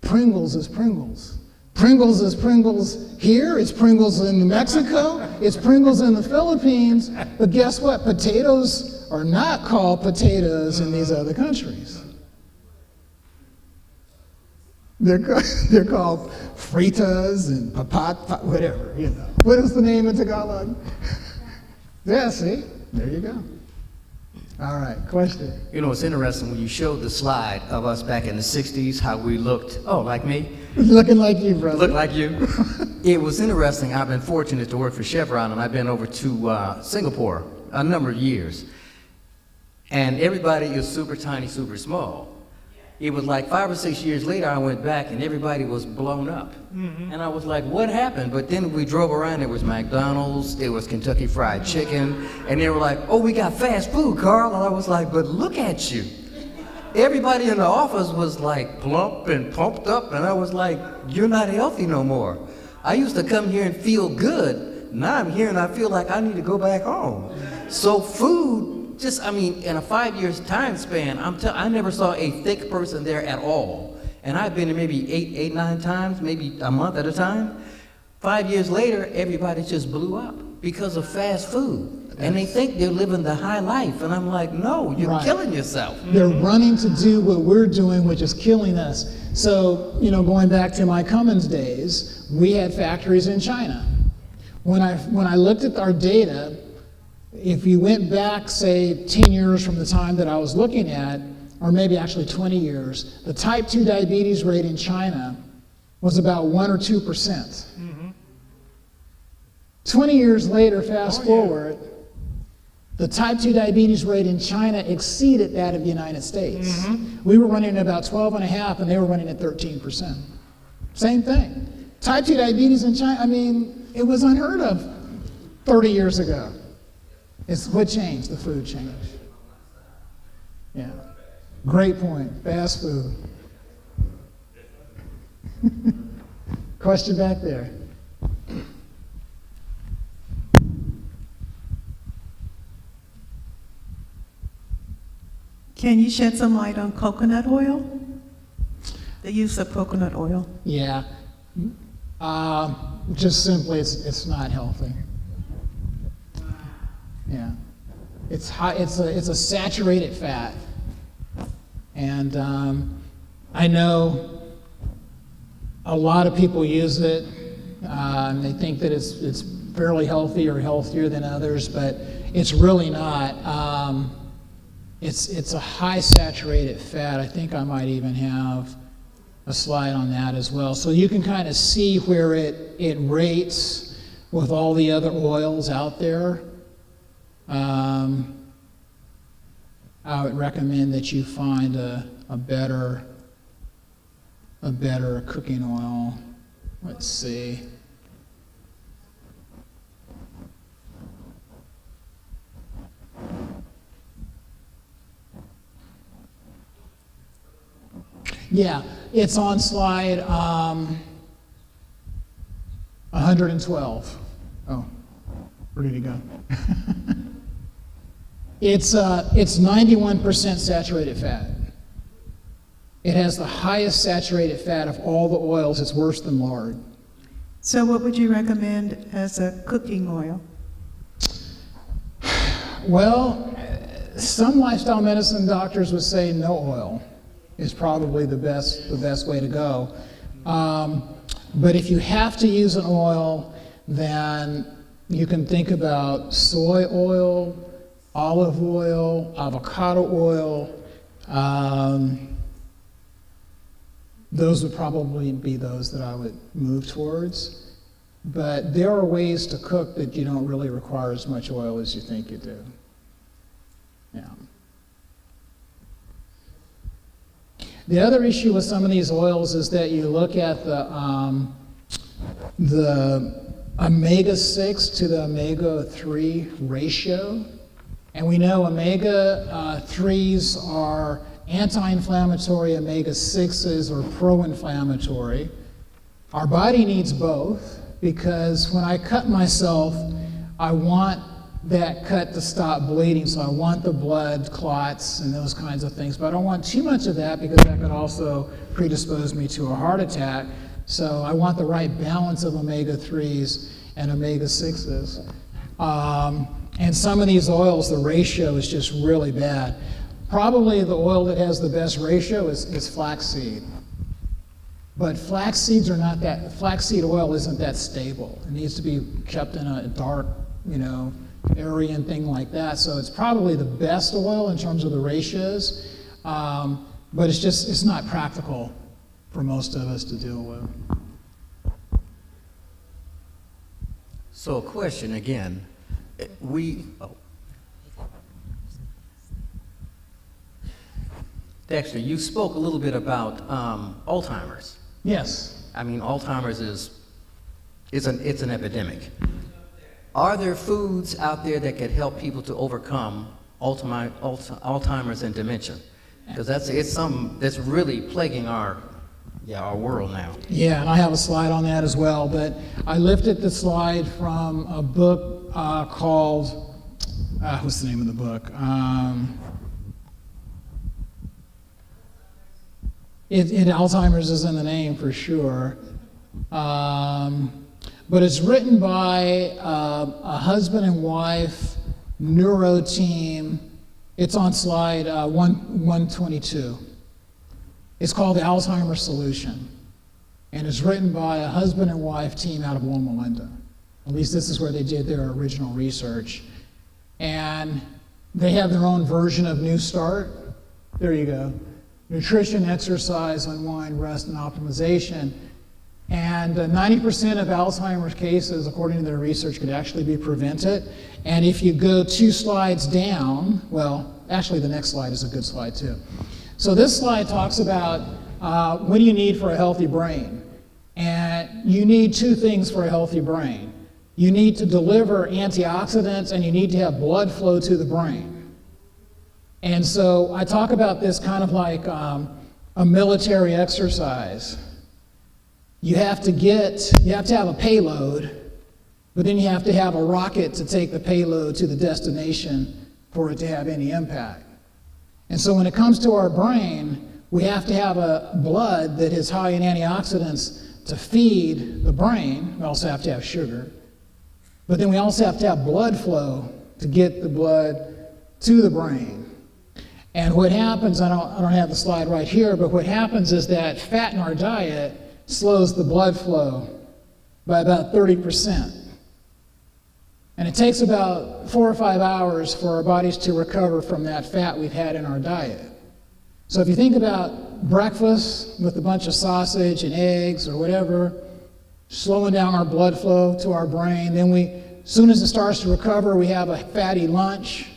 Speaker 2: Pringles is Pringles. Pringles is Pringles here, it's Pringles in Mexico, it's Pringles in the Philippines, but guess what? Potatoes are not called potatoes in these other countries. They're called fritas and papat, whatever, you know. What is the name in Tagalog? Yeah, see? There you go. All right, question.
Speaker 7: You know, it's interesting when you showed the slide of us back in the 60s, how we looked, like me.
Speaker 2: Looking like you, brother.
Speaker 7: Look like you. It was interesting. I've been fortunate to work for Chevron, and I've been over to Singapore a number of years. And everybody is super tiny, super small. It was like 5 or 6 years later, I went back and everybody was blown up. Mm-hmm. And I was like, what happened? But then we drove around, there was McDonald's, there was Kentucky Fried Chicken, and they were like, oh, we got fast food, Carl. And I was like, but look at you. Everybody in the office was like plump and pumped up, and I was like, you're not healthy no more. I used to come here and feel good. Now I'm here and I feel like I need to go back home. So food, in a 5 years time span, I never saw a thick person there at all. And I've been there maybe eight, 9 times, maybe a month at a time. 5 years later, everybody just blew up because of fast food. And they think they're living the high life. And I'm like, no, you're killing yourself.
Speaker 2: They're running to do what we're doing, which is killing us. So, going back to my Cummins days, we had factories in China. When I looked at our data, if you went back, say, 10 years from the time that I was looking at, or maybe actually 20 years, the type 2 diabetes rate in China was about 1 or 2%. Mm-hmm. 20 years later, fast forward, the type 2 diabetes rate in China exceeded that of the United States. Mm-hmm. We were running at about 12.5%, and they were running at 13%. Same thing. Type 2 diabetes in China, it was unheard of 30 years ago. It's what changed? The food changed. Yeah. Great point. Fast food. Question back there.
Speaker 8: Can you shed some light on coconut oil? The use of coconut oil?
Speaker 2: Yeah. Just simply, it's not healthy. Yeah, it's high. It's a saturated fat, and I know a lot of people use it. And they think that it's fairly healthy or healthier than others, but it's really not. It's a high saturated fat. I think I might even have a slide on that as well. So you can kind of see where it rates with all the other oils out there. I would recommend that you find a better cooking oil. Let's see. Yeah, it's on slide 112. Oh, where did he go? It's 91% saturated fat. It has the highest saturated fat of all the oils. It's worse than lard.
Speaker 8: So what would you recommend as a cooking oil?
Speaker 2: Well, some lifestyle medicine doctors would say no oil is probably the best way to go. But if you have to use an oil, then you can think about soy oil, olive oil, avocado oil. Those would probably be those that I would move towards. But there are ways to cook that you don't really require as much oil as you think you do. Yeah. The other issue with some of these oils is that you look at the omega-6 to the omega-3 ratio, and we know omega-3s are anti-inflammatory, omega-6s are pro-inflammatory. Our body needs both, because when I cut myself, I want that cut to stop bleeding, so I want the blood clots and those kinds of things, but I don't want too much of that because that could also predispose me to a heart attack. So I want the right balance of omega-3s and omega-6s. And some of these oils, the ratio is just really bad. Probably the oil that has the best ratio is flaxseed. But flaxseed oil isn't that stable. It needs to be kept in a dark, area and thing like that. So it's probably the best oil in terms of the ratios, but it's not practical for most of us to deal with.
Speaker 7: So a question again, Dexter, you spoke a little bit about Alzheimer's.
Speaker 2: Yes.
Speaker 7: I mean, Alzheimer's it's an epidemic. Are there foods out there that could help people to overcome Alzheimer's and dementia? Because it's something that's really plaguing our world now.
Speaker 2: Yeah, and I have a slide on that as well, but I lifted the slide from a book called, what's the name of the book? Alzheimer's is in the name for sure. But it's written by a husband and wife neuro team. It's on slide 122. It's called The Alzheimer's Solution. And it's written by a husband and wife team out of Loma Linda. At least this is where they did their original research. And they have their own version of New Start. There you go. Nutrition, exercise, unwind, rest, and optimization. And 90% of Alzheimer's cases, according to their research, could actually be prevented. And if you go 2 slides down, well, actually the next slide is a good slide too. So this slide talks about what do you need for a healthy brain? And you need 2 things for a healthy brain. You need to deliver antioxidants and you need to have blood flow to the brain. And so I talk about this kind of like a military exercise. You have to have a payload, but then you have to have a rocket to take the payload to the destination for it to have any impact. And so when it comes to our brain, we have to have a blood that is high in antioxidants to feed the brain. We also have to have sugar. But then we also have to have blood flow to get the blood to the brain. And what happens, I don't have the slide right here, but what happens is that fat in our diet slows the blood flow by about 30%. And it takes about 4 or 5 hours for our bodies to recover from that fat we've had in our diet. So if you think about breakfast with a bunch of sausage and eggs or whatever, slowing down our blood flow to our brain. Then as soon as it starts to recover, we have a fatty lunch,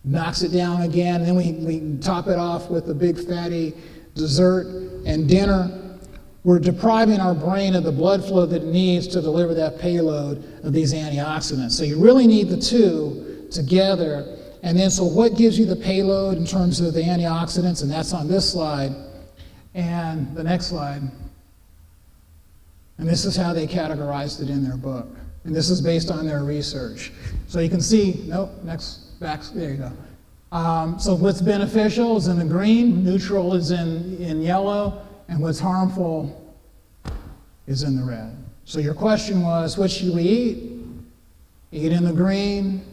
Speaker 2: knocks it down again. Then we top it off with a big fatty dessert and dinner. We're depriving our brain of the blood flow that it needs to deliver that payload of these antioxidants. So you really need the two together. And then, so what gives you the payload in terms of the antioxidants? And that's on this slide. And the next slide. And this is how they categorized it in their book. And this is based on their research. So you can see, there you go. So what's beneficial is in the green, neutral is in yellow, and what's harmful is in the red. So your question was, what should we eat? Eat in the green,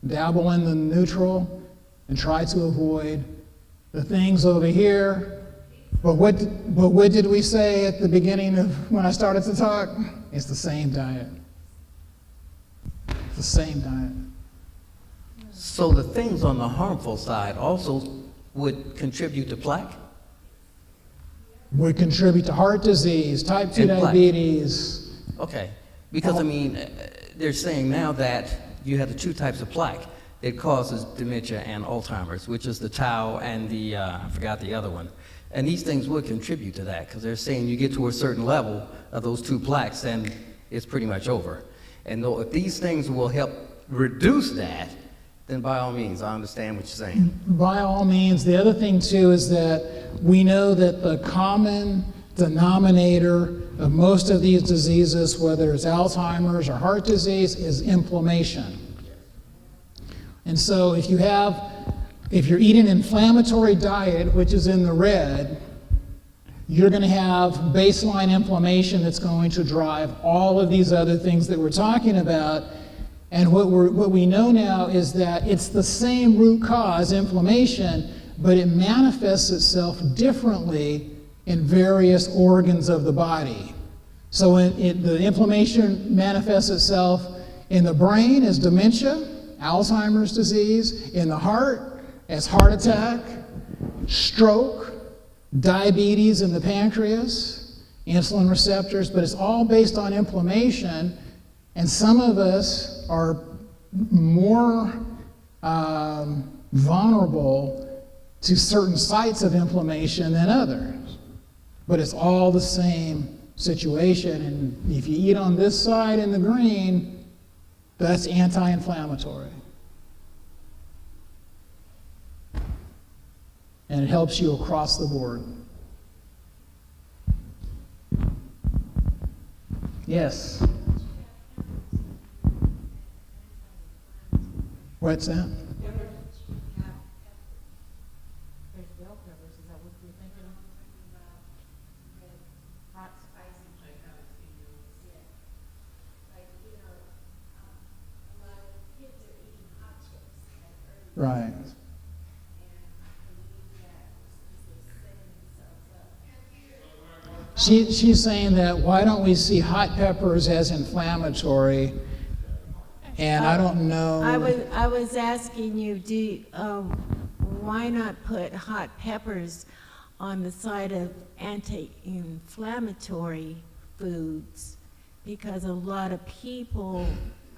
Speaker 2: dabble in the neutral, and try to avoid the things over here. But what did we say at the beginning of when I started to talk? It's the same diet. It's the same diet.
Speaker 7: So the things on the harmful side also would contribute to plaque?
Speaker 2: Would contribute to heart disease, type 2
Speaker 7: And plaque.
Speaker 2: diabetes.
Speaker 7: Okay, because I mean, they're saying now that you have the two types of plaque. It causes dementia and Alzheimer's, which is the tau and the, I forgot the other one. And these things would contribute to that, because they're saying you get to a certain level of those two plaques and it's pretty much over. And though if these things will help reduce that, then by all means, I understand what you're saying.
Speaker 2: By all means. The other thing too is that we know that the common denominator of most of these diseases, whether it's Alzheimer's or heart disease, is inflammation. And so if you're eating an inflammatory diet, which is in the red, you're going to have baseline inflammation that's going to drive all of these other things that we're talking about. And what we know now is that it's the same root cause, inflammation, but it manifests itself differently in various organs of the body. So the inflammation manifests itself in the brain as dementia, Alzheimer's disease, in the heart as heart attack, stroke, diabetes in the pancreas, insulin receptors, but it's all based on inflammation. And some of us are more vulnerable to certain sites of inflammation than others. But it's all the same situation. And if you eat on this side in the green, that's anti-inflammatory. And it helps you across the board. Yes. What's that? Right. She's saying that why don't we see hot peppers as inflammatory? And I don't know.
Speaker 6: I was asking you, why not put hot peppers on the side of anti-inflammatory foods? Because a lot of people,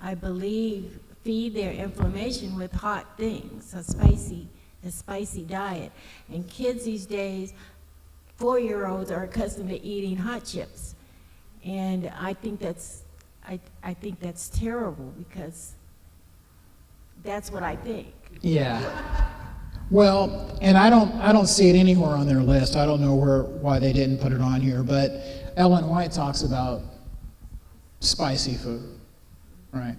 Speaker 6: I believe, feed their inflammation with hot things, a spicy diet. And kids these days, 4-year-olds are accustomed to eating hot chips. And I think that's terrible, because that's what I think.
Speaker 2: Yeah. Well, and I don't see it anywhere on their list. I don't know why they didn't put it on here, but Ellen White talks about spicy food, right?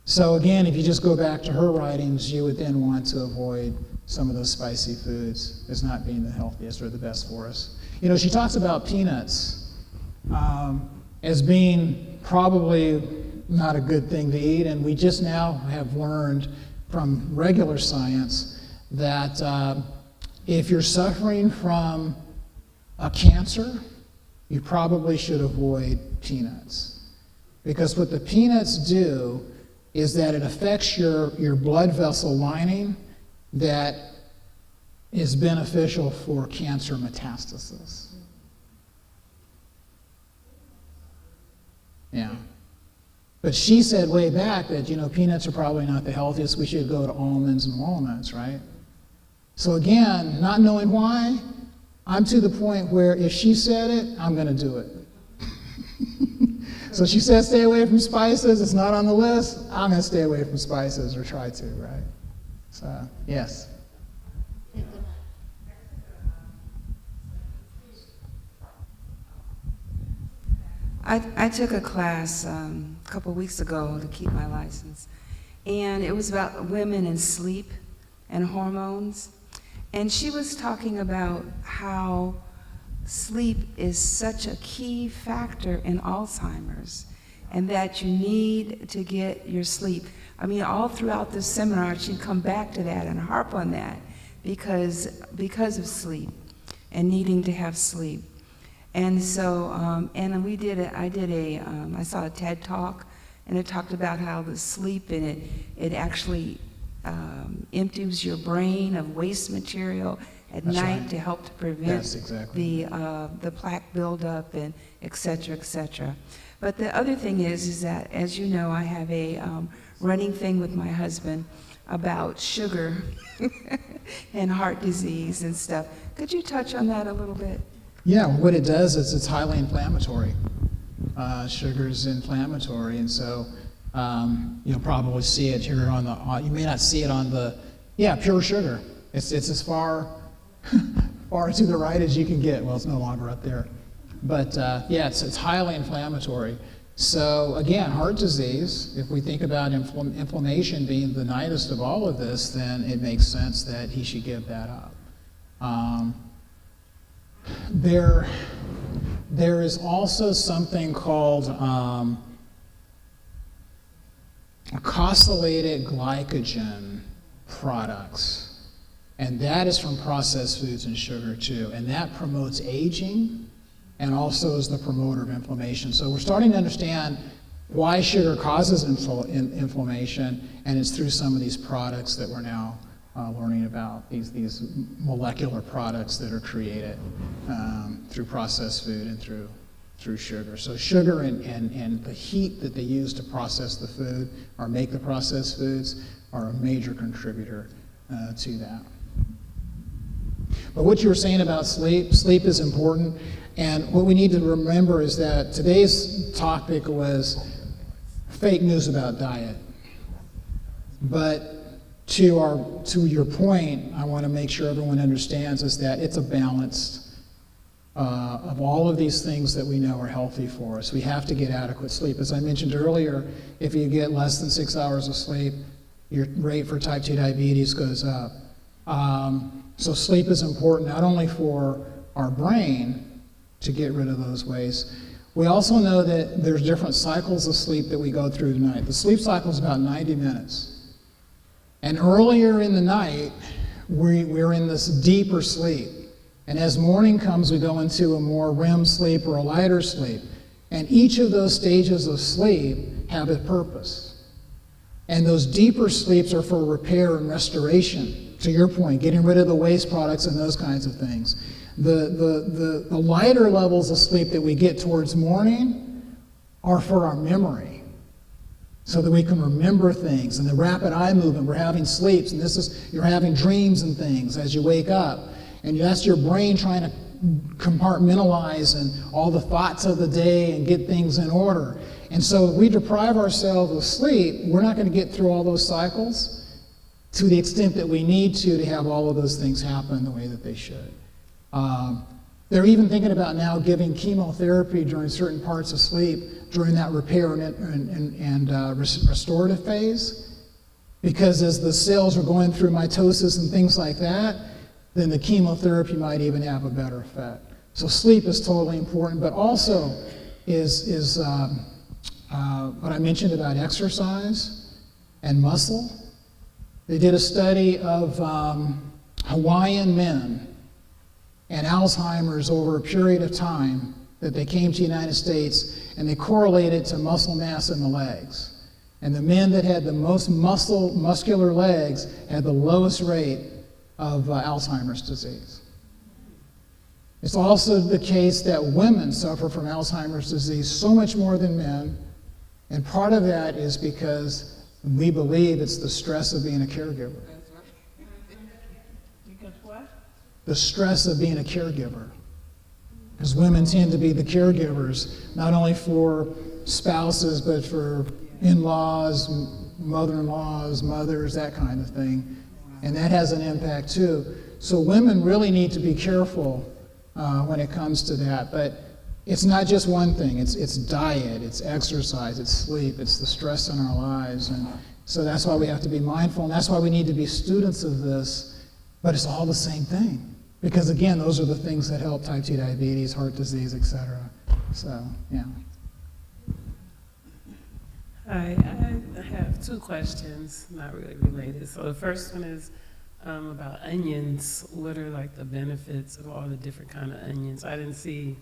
Speaker 2: So again, if you just go back to her writings, you would then want to avoid some of those spicy foods as not being the healthiest or the best for us. You know, she talks about peanuts as being probably not a good thing to eat, and we just now have learned from regular science that if you're suffering from a cancer, you probably should avoid peanuts. Because what the peanuts do is that it affects your blood vessel lining, that is beneficial for cancer metastasis. Yeah. But she said way back that, peanuts are probably not the healthiest. We should go to almonds and walnuts, right? So again, not knowing why, I'm to the point where if she said it, I'm going to do it. So she said stay away from spices. It's not on the list. I'm going to stay away from spices, or try to, right? So, yes.
Speaker 9: I took a class a couple weeks ago to keep my license, and it was about women and sleep and hormones. And she was talking about how sleep is such a key factor in Alzheimer's, and that you need to get your sleep. I mean, all throughout this seminar, she'd come back to that and harp on that because of sleep and needing to have sleep. And so, and I saw a TED Talk, and it talked about how the sleep in it actually empties your brain of waste material at
Speaker 2: That's
Speaker 9: night
Speaker 2: right.
Speaker 9: to help to prevent
Speaker 2: That's exactly
Speaker 9: the plaque buildup and et cetera, et cetera. But the other thing is that, as you know, I have a running thing with my husband about sugar and heart disease and stuff. Could you touch on that a little bit?
Speaker 2: Yeah, what it does is it's highly inflammatory. Sugar's inflammatory, and so you'll probably see it here on the, you may not see it on the, pure sugar. It's as far to the right as you can get. Well, it's no longer up there. But it's highly inflammatory. So again, heart disease, if we think about inflammation being the nightest of all of this, then it makes sense that he should give that up. There is also something called acylated glycogen products, and that is from processed foods and sugar too, and that promotes aging and also is the promoter of inflammation. So we're starting to understand why sugar causes inflammation, and it's through some of these products that we're now learning about, these molecular products that are created through processed food and through sugar. So sugar and the heat that they use to process the food or make the processed foods are a major contributor to that. But what you were saying about sleep is important. And what we need to remember is that today's topic was fake news about diet. But to your point, I want to make sure everyone understands is that it's a balance of all of these things that we know are healthy for us. We have to get adequate sleep. As I mentioned earlier, if you get less than 6 hours of sleep, your rate for type 2 diabetes goes up. So sleep is important not only for our brain to get rid of those wastes. We also know that there's different cycles of sleep that we go through tonight. The sleep cycle is about 90 minutes. And earlier in the night, we're in this deeper sleep. And as morning comes, we go into a more REM sleep or a lighter sleep. And each of those stages of sleep have a purpose. And those deeper sleeps are for repair and restoration. To your point, getting rid of the waste products and those kinds of things. The lighter levels of sleep that we get towards morning are for our memory, so that we can remember things. And the rapid eye movement, we're having sleeps, and you're having dreams and things as you wake up. And that's your brain trying to compartmentalize and all the thoughts of the day and get things in order. And so if we deprive ourselves of sleep, we're not going to get through all those cycles to the extent that we need to have all of those things happen the way that they should. They're even thinking about now giving chemotherapy during certain parts of sleep during that repair and restorative phase, because as the cells are going through mitosis and things like that, then the chemotherapy might even have a better effect. So sleep is totally important, but also is what I mentioned about exercise and muscle. They did a study of Hawaiian men and Alzheimer's over a period of time that they came to the United States, and they correlated to muscle mass in the legs. And the men that had the most muscular legs had the lowest rate of Alzheimer's disease. It's also the case that women suffer from Alzheimer's disease so much more than men, and part of that is because we believe it's the stress of being a caregiver.
Speaker 3: Because what?
Speaker 2: The stress of being a caregiver. Because women tend to be the caregivers, not only for spouses, but for in-laws, mother-in-laws, mothers, that kind of thing. And that has an impact too. So women really need to be careful when it comes to that. But it's not just one thing. It's diet, it's exercise, it's sleep, it's the stress in our lives. And so that's why we have to be mindful, and that's why we need to be students of this. But it's all the same thing. Because again, those are the things that help type 2 diabetes, heart disease, etc. So, yeah.
Speaker 10: Hi, I have two questions, not really related. So the first one is about onions. What are like the benefits of all the different kind of onions? I didn't see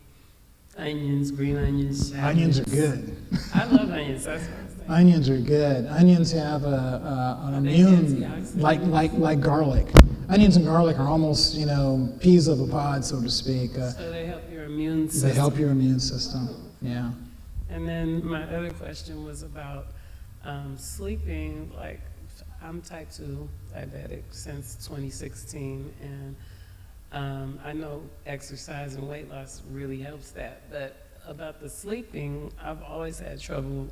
Speaker 10: onions, green onions,
Speaker 2: Onions are good.
Speaker 10: I love onions, that's what I'm saying.
Speaker 2: Onions are good. Onions have an immune, like garlic. Onions and garlic are almost, peas of a pod, so to speak.
Speaker 10: So they help your immune system.
Speaker 2: They help your immune system, yeah.
Speaker 10: And then my other question was about sleeping. Like, I'm type 2 diabetic since 2016, and I know exercise and weight loss really helps that. But about the sleeping, I've always had trouble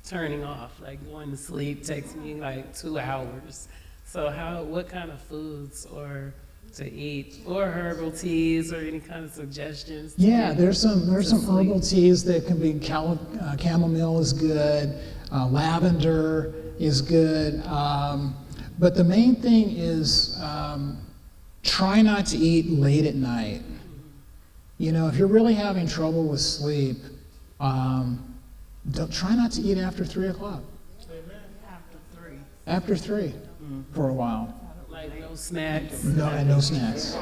Speaker 10: turning off. Like, going to sleep takes me like 2 hours. So what kind of foods or to eat, or herbal teas, or any kind of suggestions?
Speaker 2: Yeah, there's some herbal teas that can be, chamomile is good, lavender is good, but the main thing is try not to eat late at night. If you're really having trouble with sleep, try not to eat after 3 o'clock. After 3 for a while.
Speaker 10: Like no snacks?
Speaker 2: No, and no snacks.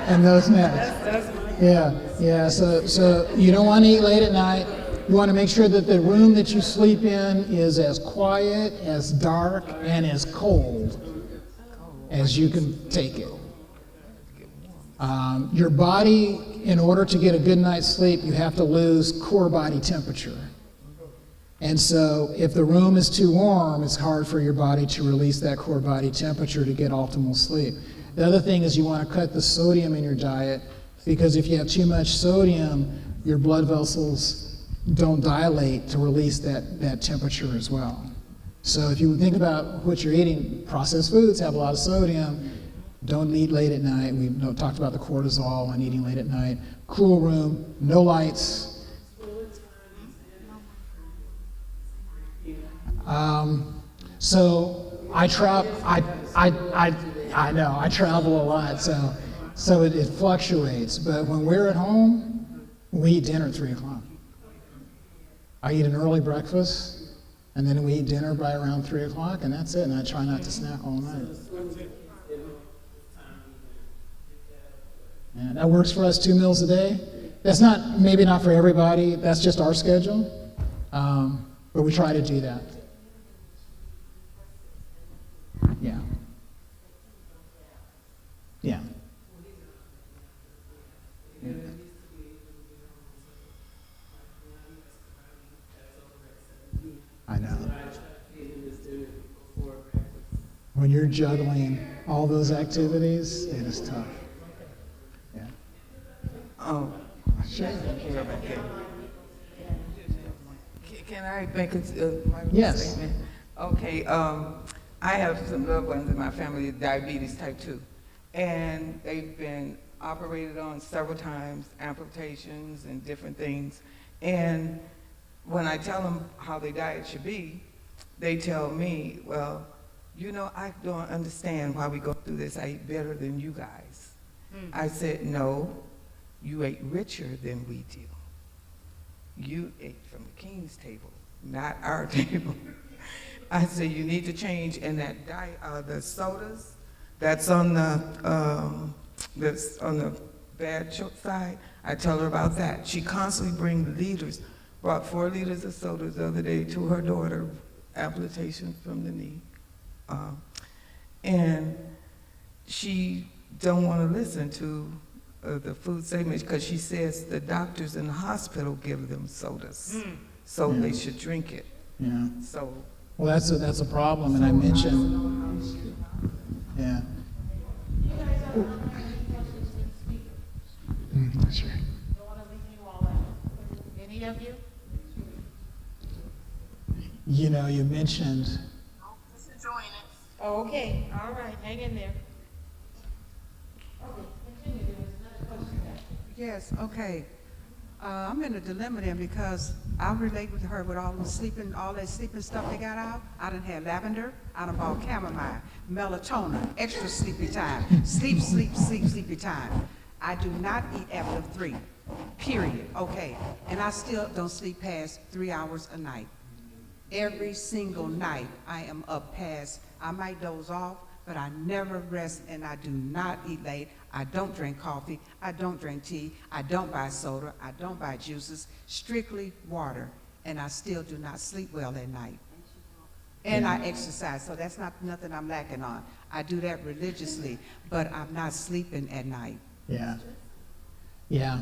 Speaker 2: And no snacks. Yeah. So you don't want to eat late at night. You want to make sure that the room that you sleep in is as quiet, as dark, and as cold as you can take it. Your body, in order to get a good night's sleep, you have to lose core body temperature. And so if the room is too warm, it's hard for your body to release that core body temperature to get optimal sleep. The other thing is you want to cut the sodium in your diet, because if you have too much sodium, your blood vessels don't dilate to release that temperature as well. So if you think about what you're eating, processed foods have a lot of sodium. Don't eat late at night. We talked about the cortisol and eating late at night. Cool room, no lights. So I travel a lot, so it fluctuates. But when we're at home, we eat dinner at 3 o'clock. I eat an early breakfast, and then we eat dinner by around 3 o'clock, and that's it. And I try not to snack all night. Yeah, that works for us, 2 meals a day. That's maybe not for everybody. That's just our schedule, but we try to do that. Yeah. Yeah. I know. When you're juggling all those activities, it is tough. Yeah.
Speaker 5: Oh, sure. Can I make a
Speaker 2: Yes.
Speaker 5: statement? Okay, I have some loved ones in my family with diabetes type 2, and they've been operated on several times, amputations and different things. And when I tell them how their diet should be, they tell me, well, I don't understand why we go through this. I eat better than you guys. I said, no, you ate richer than we do. You ate from the king's table, not our table. I said, you need to change. And that diet, the sodas, that's on the bad side. I tell her about that. She constantly brought 4 liters of sodas the other day to her daughter amputation from the knee. And she don't want to listen to the food safety because she says the doctors in the hospital give them sodas, so
Speaker 2: Yeah.
Speaker 5: they should drink it.
Speaker 2: Yeah.
Speaker 5: So
Speaker 2: Well, that's a problem, and I mentioned, yeah. Sure.
Speaker 1: Any of you?
Speaker 2: You know, you mentioned,
Speaker 1: Oh, okay, all right, hang in there.
Speaker 11: Yes, okay. I'm in a dilemma then because I relate with her with all that sleeping stuff they got out. I done had lavender, I done bought chamomile, melatonin, extra sleepy time, sleepy time. I do not eat after 3, period, okay? And I still don't sleep past 3 hours a night. Every single night I am up past, I might doze off, but I never rest and I do not eat late. I don't drink coffee, I don't drink tea, I don't buy soda, I don't buy juices, strictly water, and I still do not sleep well at night. And I exercise, so that's not nothing I'm lacking on. I do that religiously, but I'm not sleeping at night.
Speaker 2: yeah. Yeah.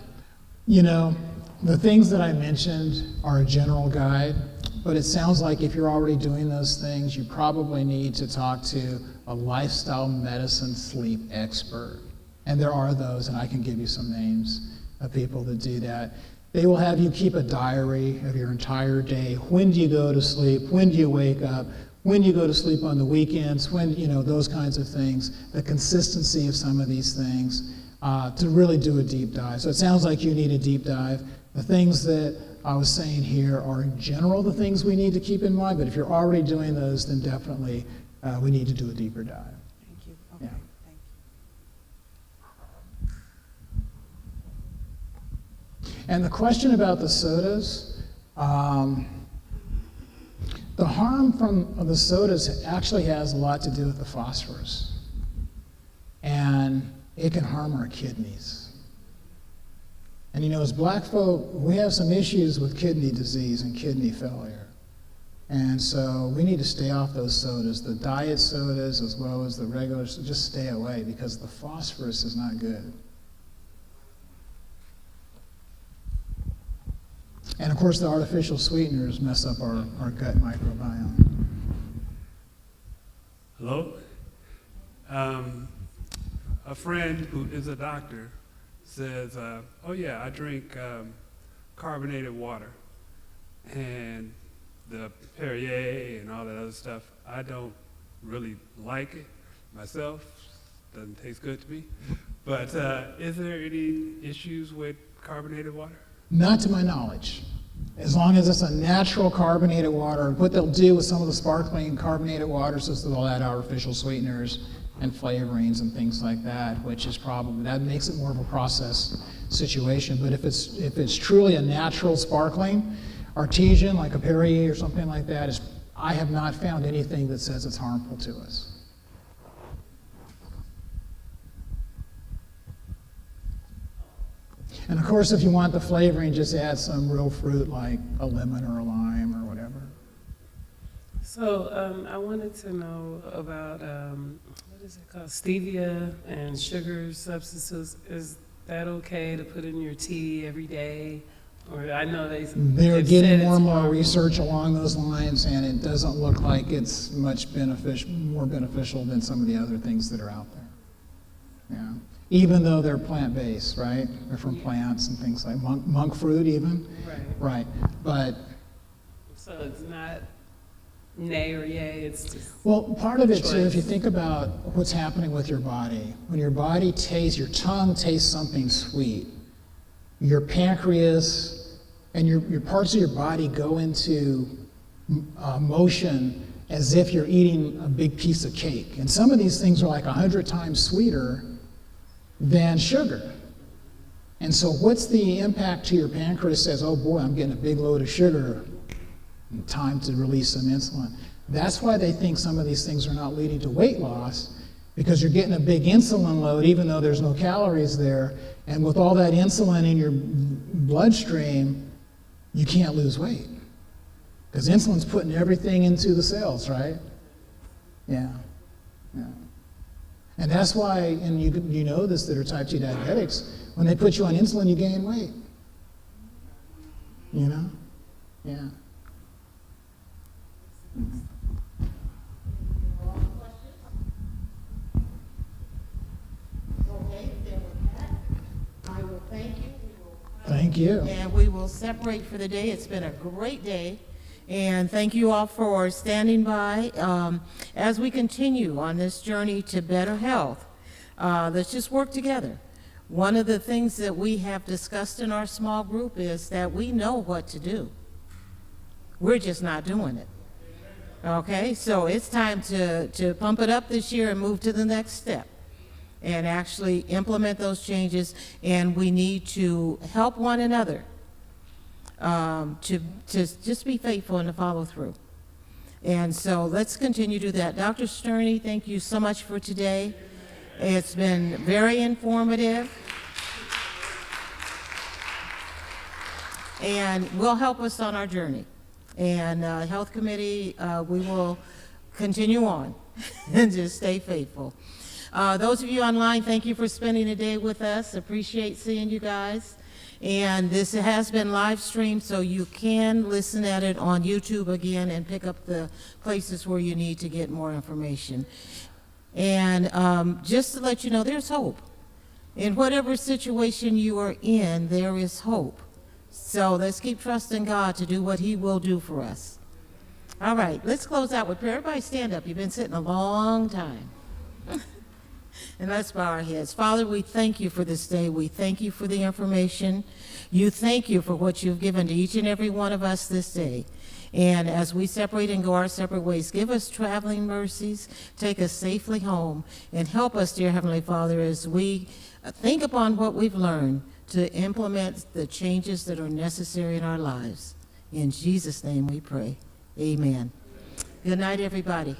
Speaker 2: You know, the things that I mentioned are a general guide, but it sounds like if you're already doing those things, you probably need to talk to a lifestyle medicine sleep expert. And there are those, and I can give you some names of people that do that. They will have you keep a diary of your entire day. When do you go to sleep? When do you wake up? When do you go to sleep on the weekends? When, you know, those kinds of things. The consistency of some of these things to really do a deep dive. So it sounds like you need a deep dive. The things that I was saying here are in general the things we need to keep in mind, but if you're already doing those, then definitely we need to do a deeper dive.
Speaker 11: Thank you. Okay,
Speaker 2: Yeah.
Speaker 11: thank you.
Speaker 2: And the question about the sodas, the harm from the sodas actually has a lot to do with the phosphorus. And it can harm our kidneys. And you know, as black folk, we have some issues with kidney disease and kidney failure. And so we need to stay off those sodas, the diet sodas as well as the regular, so just stay away because the phosphorus is not good. And of course, the artificial sweeteners mess up our gut microbiome.
Speaker 12: Hello? A friend who is a doctor says, oh yeah, I drink carbonated water and the Perrier and all that other stuff. I don't really like it myself. Doesn't taste good to me. But is there any issues with carbonated water?
Speaker 2: Not to my knowledge. As long as it's a natural carbonated water, what they'll do with some of the sparkling carbonated waters is they'll add artificial sweeteners and flavorings and things like that, which is probably, that makes it more of a process situation. But if it's truly a natural sparkling, artesian, like a Perrier or something like that, I have not found anything that says it's harmful to us. And of course, if you want the flavoring, just add some real fruit like a lemon or a lime or whatever.
Speaker 10: So I wanted to know about, what is it called, stevia and sugar substances. Is that okay to put in your tea every day? Or I know
Speaker 2: They're
Speaker 10: they've
Speaker 2: getting
Speaker 10: said
Speaker 2: more
Speaker 10: it's
Speaker 2: and more
Speaker 10: harmful.
Speaker 2: research along those lines, and it doesn't look like it's much more beneficial than some of the other things that are out there. Yeah. Even though they're plant-based, right? They're from plants and things like monk fruit even.
Speaker 10: Right.
Speaker 2: Right. But
Speaker 10: So it's not nay or yay, it's just.
Speaker 2: well, part of it too, if you
Speaker 10: choice.
Speaker 2: think about what's happening with your body, when your body tastes, your tongue tastes something sweet, your pancreas and your parts of your body go into motion as if you're eating a big piece of cake. And some of these things are like 100 times sweeter than sugar. And so what's the impact to your pancreas? Says, oh boy, I'm getting a big load of sugar. Time to release some insulin. That's why they think some of these things are not leading to weight loss, because you're getting a big insulin load even though there's no calories there. And with all that insulin in your bloodstream, you can't lose weight Because insulin's putting everything into the cells, right? Yeah. Yeah. And that's why, and you know this that are type 2 diabetics, when they put you on insulin, you gain weight. You know? Yeah.
Speaker 1: Okay, then with that, I will thank you.
Speaker 2: Thank you.
Speaker 1: And we will separate for the day. It's been a great day. And thank you all for standing by. As we continue on this journey to better health, let's just work together. One of the things that we have discussed in our small group is that we know what to do. We're just not doing it. Okay, so it's time to pump it up this year and move to the next step and actually implement those changes. And we need to help one another to just be faithful and to follow through. And so let's continue to do that. Dr. Shurney, thank you so much for today. It's been very informative. And will help us on our journey. And Health Committee, we will continue on and just stay faithful. Those of you online, thank you for spending a day with us. Appreciate seeing you guys. And this has been live streamed, so you can listen at it on YouTube again and pick up the places where you need to get more information. And just to let you know, there's hope. In whatever situation you are in, there is hope. So let's keep trusting God to do what He will do for us. All right, let's close out with prayer. Everybody stand up. You've been sitting a long time. And let's bow our heads. Father, we thank you for this day. We thank you for the information. You thank you for what you've given to each and every one of us this day. And as we separate and go our separate ways, give us traveling mercies, take us safely home, and help us, dear Heavenly Father, as we think upon what we've learned to implement the changes that are necessary in our lives. In Jesus' name we pray. Amen. Good night, everybody.